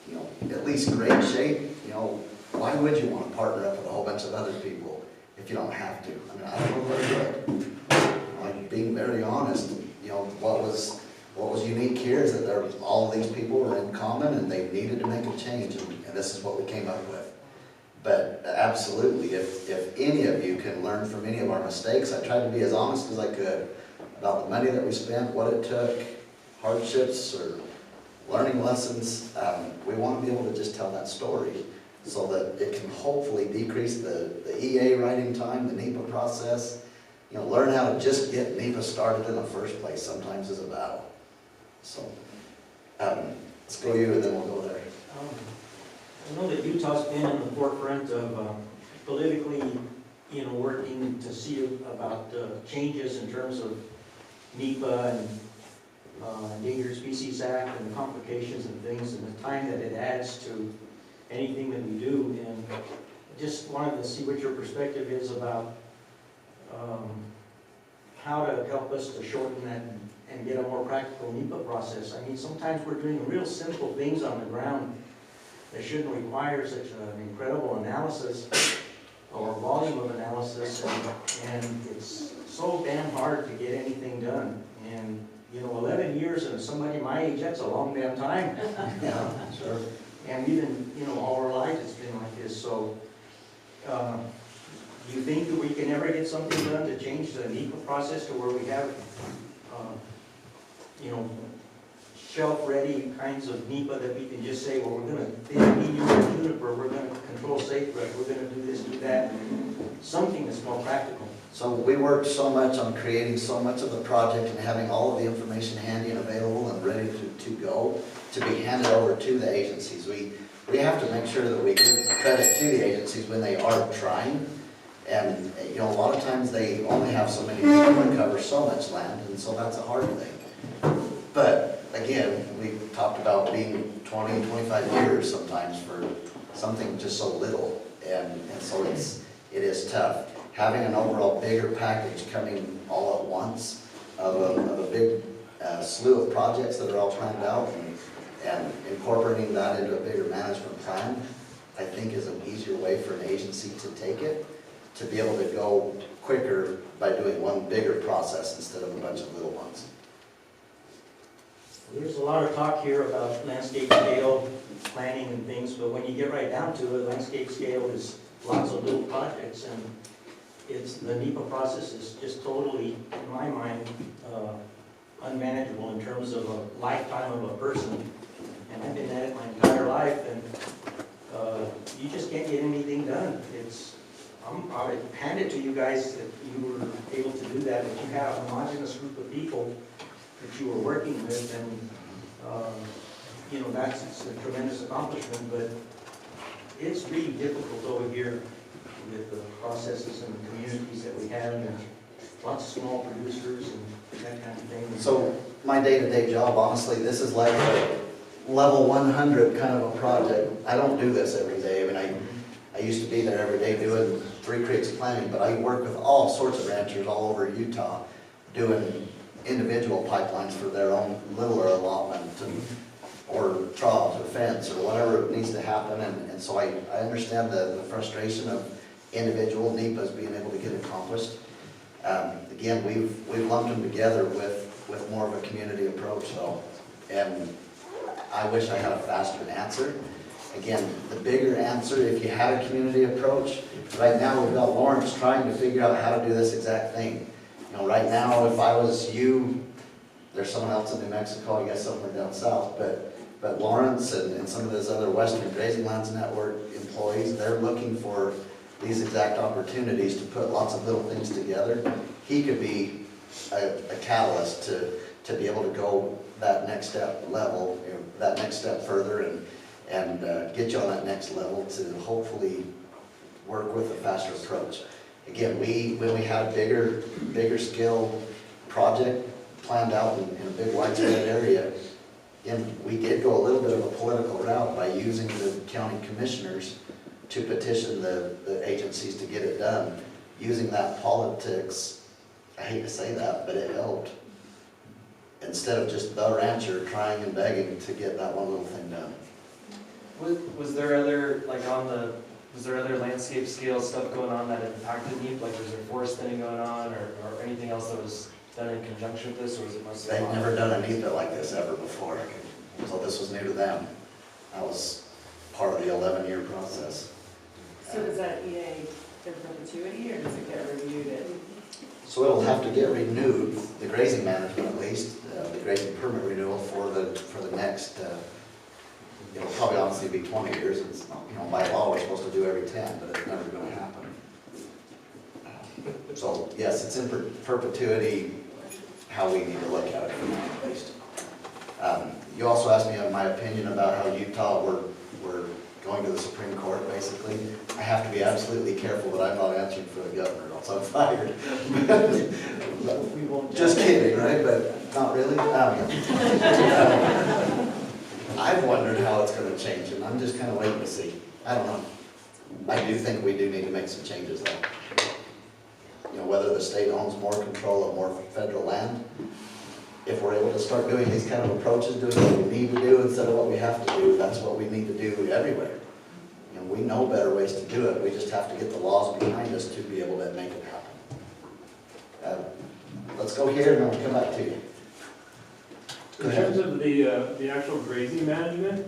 you know, at least great shape, you know, why would you want to partner up with a whole bunch of other people if you don't have to? I mean, I don't know what you would. Like, being very honest, you know, what was unique here is that there was all of these people were in common and they needed to make a change, and this is what we came up with. But absolutely, if any of you can learn from any of our mistakes, I tried to be as honest as I could about the money that we spent, what it took, hardships or learning lessons. We want to be able to just tell that story so that it can hopefully decrease the EA writing time, the NEPA process. You know, learn how to just get NEPA started in the first place sometimes is a battle. So, let's go you and then we'll go there. I know that Utah's been in the forefront of politically, you know, working to see about changes in terms of NEPA and Endangered Species Act and the complications and things and the time that it adds to anything that we do. And I just wanted to see what your perspective is about how to help us to shorten that and get a more practical NEPA process. I mean, sometimes we're doing real simple things on the ground that shouldn't require such an incredible analysis or volume of analysis, and it's so damn hard to get anything done. And, you know, 11 years and somebody my age, that's a long damn time. Yeah, sure. And even, you know, all our lives it's been like this. So, do you think that we can ever get something done to change the NEPA process to where we have, you know, shelf-ready kinds of NEPA that we can just say, well, we're going to feed you a juniper, we're going to control sagebrush, we're going to do this, do that, something that's more practical. So we worked so much on creating so much of the project and having all of the information handy and available and ready to go, to be handed over to the agencies. We have to make sure that we give credit to the agencies when they are trying. And, you know, a lot of times they only have so many people to cover so much land, and so that's a hard thing. But again, talked about being 20, 25 years sometimes for something just so little. And so it is tough. Having an overall bigger package coming all at once of a big slew of projects that are all planned out and incorporating that into a bigger management plan, I think is an easier way for an agency to take it, to be able to go quicker by doing one bigger process instead of a bunch of little ones. There's a lot of talk here about landscape scale planning and things, but when you get right down to it, landscape scale is lots of little projects, and the NEPA process is just totally, in my mind, unmanageable in terms of a lifetime of a person. And I've been at it my entire life, and you just can't get anything done. I would hand it to you guys that you were able to do that, that you have a homogeneous group of people that you were working with, and that's a tremendous accomplishment, but it's really difficult over here with the processes and the communities that we have, and lots of small producers and that kind of thing. So my day-to-day job, honestly, this is like a level 100 kind of a project. I don't do this every day. I mean, I used to be there every day doing Three Creeks planning, but I work with all sorts of ranchers all over Utah doing individual pipelines for their own littler allotment or troughs or fence or whatever needs to happen. And so I understand the frustration of individual NEPAs being able to get accomplished. Again, we've lumped them together with more of a community approach though. And I wish I had a faster answer. Again, the bigger answer, if you had a community approach, right now we've got Lawrence trying to figure out how to do this exact thing. Right now, if I was you, there's someone else in New Mexico, I guess somewhere down south, but Lawrence and some of those other Western Grazing Lands Network employees, they're looking for these exact opportunities to put lots of little things together. He could be a catalyst to be able to go that next step level, that next step further and get you on that next level to hopefully work with a faster approach. Again, when we had a bigger scale project planned out in a big widespread area, again, we did go a little bit of a political route by using the county commissioners to petition the agencies to get it done. Using that politics, I hate to say that, but it helped. Instead of just the rancher trying and begging to get that one little thing done. Was there other, was there other landscape scale stuff going on that impacted NEPA? Like, was there forest thinning going on or anything else that was done in conjunction with this, or was it mostly? They've never done a NEPA like this ever before, so this was new to them. That was part of the 11-year process. So does that EA in perpetuity, or does it get reviewed? So it'll have to get renewed, the grazing management at least, the grazing permit renewal for the next, it'll probably honestly be 20 years. It's, by law, we're supposed to do every 10, but it's never going to happen. So yes, it's in perpetuity, how we need to look at it from now at least. You also asked me my opinion about how Utah, we're going to the Supreme Court, basically. I have to be absolutely careful that I'm not answering for the governor, else I'm fired. Just kidding, right? But not really. I've wondered how it's going to change, and I'm just kind of waiting to see. I don't know. I do think we do need to make some changes, though. Whether the state owns more control of more federal land, if we're able to start doing these kind of approaches, doing what we need to do instead of what we have to do, that's what we need to do everywhere. We know better ways to do it. We just have to get the laws behind us to be able to make it happen. Let's go here and then we'll come back to you. In terms of the actual grazing management,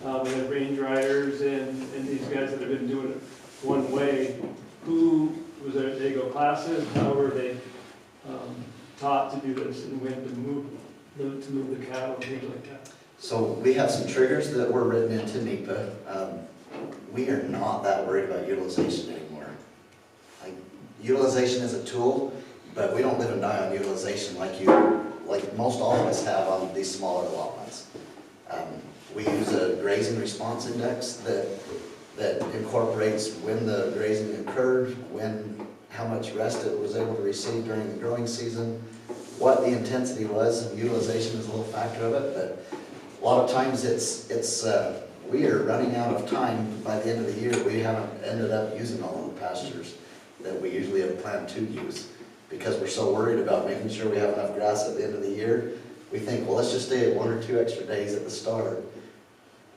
we have range riders and these guys that have been doing it one way. Who was there? They go classes. How were they taught to do this and when to move the cattle and things like that? So we have some triggers that were written into NEPA. We are not that worried about utilization anymore. Utilization is a tool, but we don't live and die on utilization like most all of us have on these smaller allotments. We use a grazing response index that incorporates when the grazing occurred, how much rest it was able to receive during the growing season, what the intensity was, and utilization is a little factor of it, but a lot of times we are running out of time by the end of the year. We haven't ended up using all of the pastures that we usually have planned to use because we're so worried about making sure we have enough grass at the end of the year. We think, well, let's just stay at 1 or 2 extra days at the start,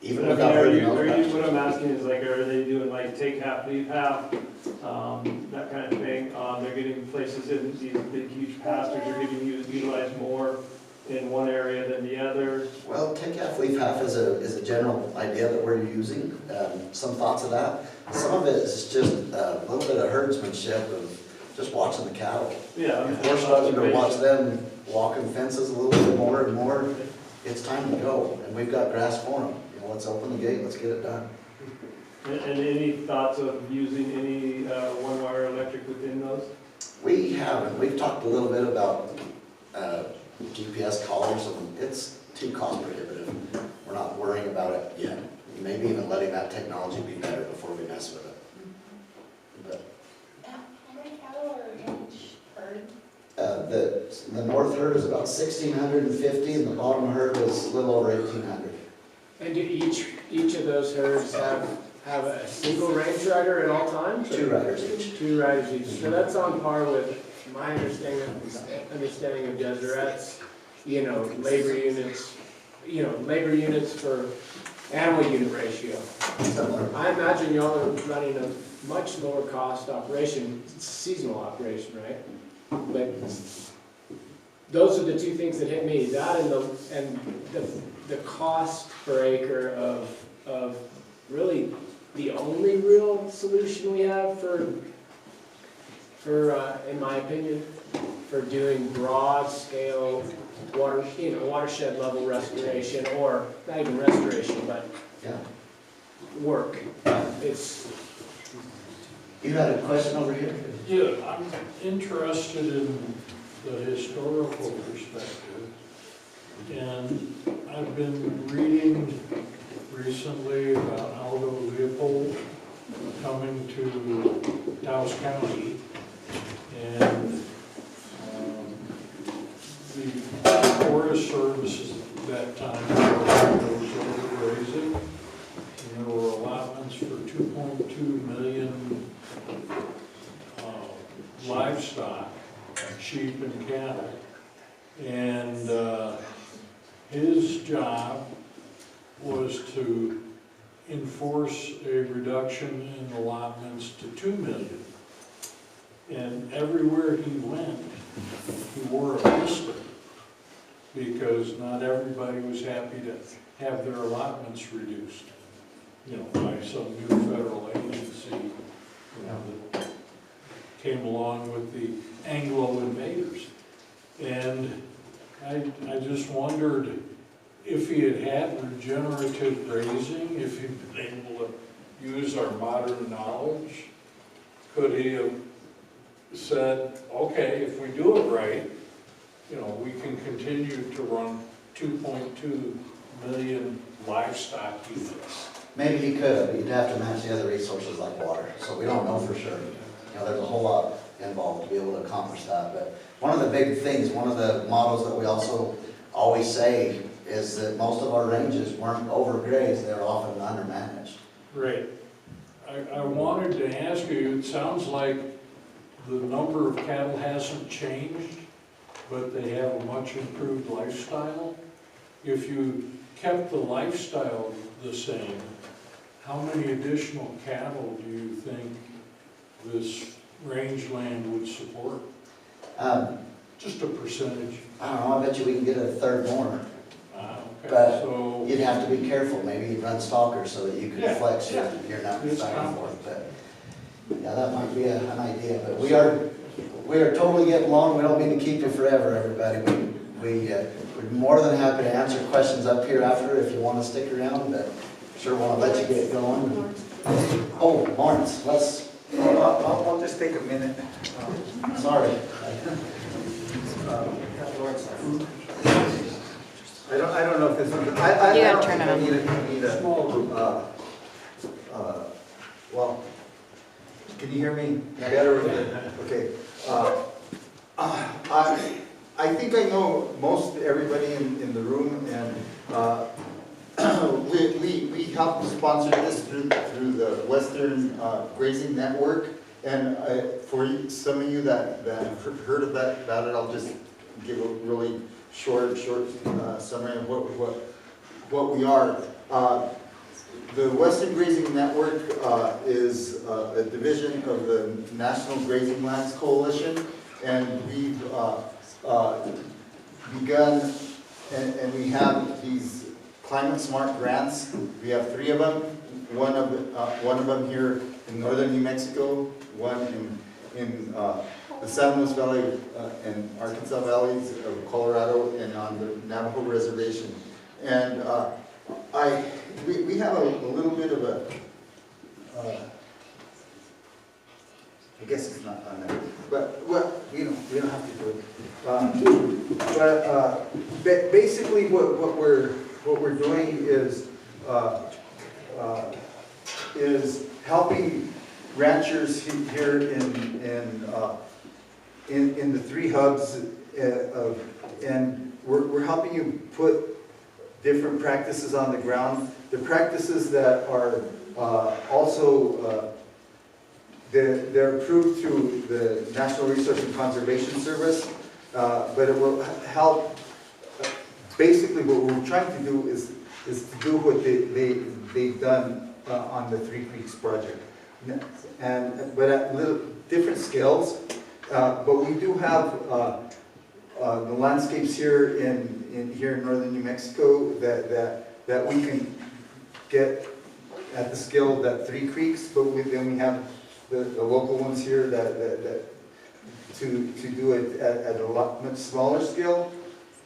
even without hurting all the pastures. What I'm asking is like, are they doing like take half, leave half, that kind of thing? They're getting places in these big huge pastures are getting utilized more in one area than the other. Well, take half, leave half is a general idea that we're using. Some thoughts of that. Some of it is just a little bit of herdsmanship of just watching the cattle. Yeah. If we're starting to watch them walking fences a little bit more and more, it's time to go. And we've got grass for them. You know, let's open the gate, let's get it done. And any thoughts of using any one-wire electric within those? We haven't. We've talked a little bit about GPS collars, and it's too cost prohibitive. We're not worrying about it yet. Maybe even letting that technology be better before we mess with it. But How many cattle are in each herd? the north herd is about 1,650, and the bottom herd is a little over 1,800. And do each of those herds have a single range rider at all times? 2 riders each. 2 riders each. So that's on par with my understanding of deserts, labor units for animal unit ratio. Similar. I imagine y'all are running a much lower cost operation, seasonal operation, right? But those are the 2 things that hit me, that and the cost per acre of really the only real solution we have for in my opinion, for doing broad scale watershed level restoration, or not even restoration, but Yeah. work. It's. You had a question over here? Yeah, I'm interested in the historical perspective. And I've been reading recently about Aldo Leopold coming to Taos County. And the Forest Service at that time was overgrazing. And there were allotments for 2.2 million livestock, sheep and cattle. And his job was to enforce a reduction in allotments to 2 million. And everywhere he went, he wore a pistol because not everybody was happy to have their allotments reduced, by some new federal agency, that came along with the Anglo invaders. And I just wondered if he had regenerative grazing, if he'd been able to use our modern knowledge, could he have said, okay, if we do it right, we can continue to run 2.2 million livestock units. Maybe he could, but you'd have to match the other resources like water, so we don't know for sure. There's a whole lot involved to be able to accomplish that, but one of the big things, one of the models that we also always say is that most of our ranges weren't overgrazed, they were often undermanaged. Right. I wanted to ask you, it sounds like the number of cattle hasn't changed, but they have a much improved lifestyle. If you kept the lifestyle the same, how many additional cattle do you think this rangeland would support? Just a percentage. I don't know, I bet you we can get a third more. Okay. But So you'd have to be careful, maybe you'd run stalkers so that you could Yeah, flex your numbers It's back and common. forth. But yeah, that might be an idea, but we are totally getting along. We don't mean to keep you forever, everybody. We're more than happy to answer questions up here after if you want to stick around, but sure want to let you get going. Oh, Lawrence, I'll just take a minute. Sorry. I don't know if this is. You gotta turn it on. Need a small. Well, can you hear me better? Okay. I think I know most everybody in the room, and helped sponsor this through the Western Grazing Network. And for some of you that have heard about it, I'll just give a really short summary of what we are. The Western Grazing Network is a division of the National Grazing Lands Coalition, and we've begun, and we have these climate smart grants. We have 3 of them. One of them here in northern New Mexico, one in the San Luis Valley and Arkansas valleys of Colorado, and on the Navajo Reservation. And we have a little bit of a, I guess it's not on there, but we don't have to do it. Basically, what we're doing is helping ranchers here in the 3 hubs and we're helping you put different practices on the ground. The practices that are also they're approved through the National Resource and Conservation Service, but it will help. Basically, what we're trying to do is to do what they've done on the 3 Creeks project, but at little different scales. But we do have the landscapes here in northern New Mexico that we can get at the scale of that 3 Creeks, but then we have the local ones here that to do it at a much smaller scale.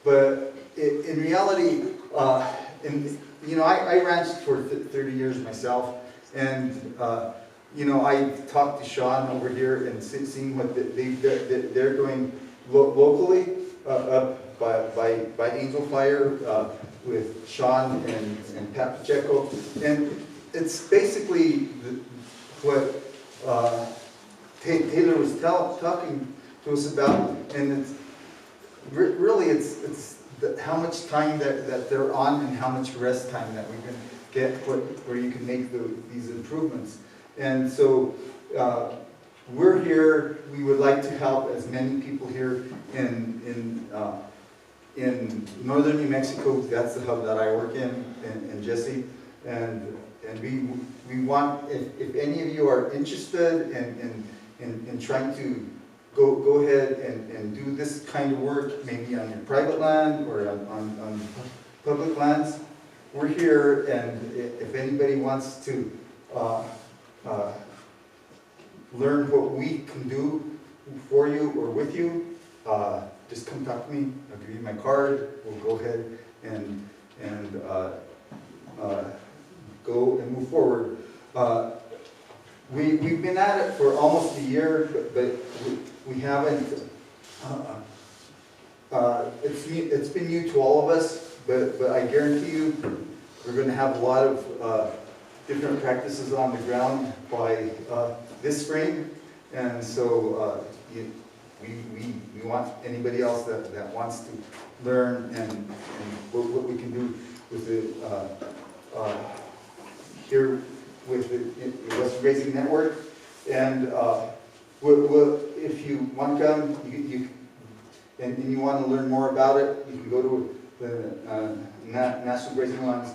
But in reality, I ranched for 30 years myself, and I talked to Sean over here and seeing what they're doing locally up by Angel Fire with Sean and Pat Pacheco, and it's basically what Taylor was talking to us about, and it's really it's how much time that they're on and how much rest time that we can get where you can make these improvements. And so we're here. We would like to help as many people here in northern New Mexico. That's the hub that I work in Jesse, and we want, if any of you are interested in trying to go ahead and do this kind of work, maybe on your private land or on public lands, we're here. And if anybody wants to learn what we can do for you or with you, just come talk to me. I'll give you my card. We'll go ahead and go and move forward. We've been at it for almost a year, but we haven't. It's been new to all of us, but I guarantee you, we're going to have a lot of different practices on the ground by this spring, and so we want anybody else that wants to learn and what we can do with the here with the Western Grazing Network. And if you want to come, and you want to learn more about it, you can go to the National Grazing Lands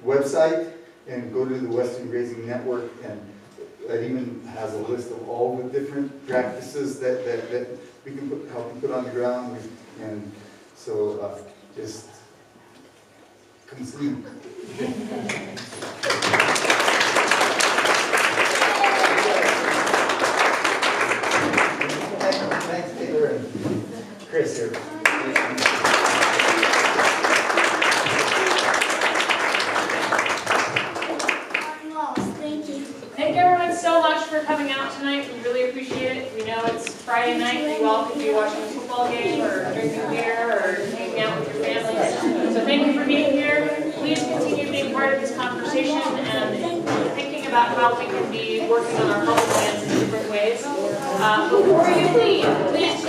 website and go to the Western Grazing Network, and it even has a list of all the different practices that we can help you put on the ground. And so just come see. Thanks, Taylor and Kris here. Thank everyone so much for coming out tonight. We really appreciate it. We know it's Friday night. You all could be watching a football game or drinking beer or hanging out with your families. So thank you for being here. Please continue being part of this conversation and thinking about how we can be working on our public lands in different ways. Before you leave, please,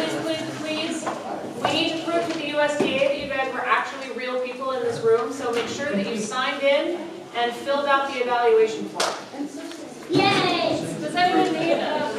we need to prove to the USDA that you guys were actually real people in this this room, so make sure that you signed in and filled out the evaluation form. Yay! Does anyone need a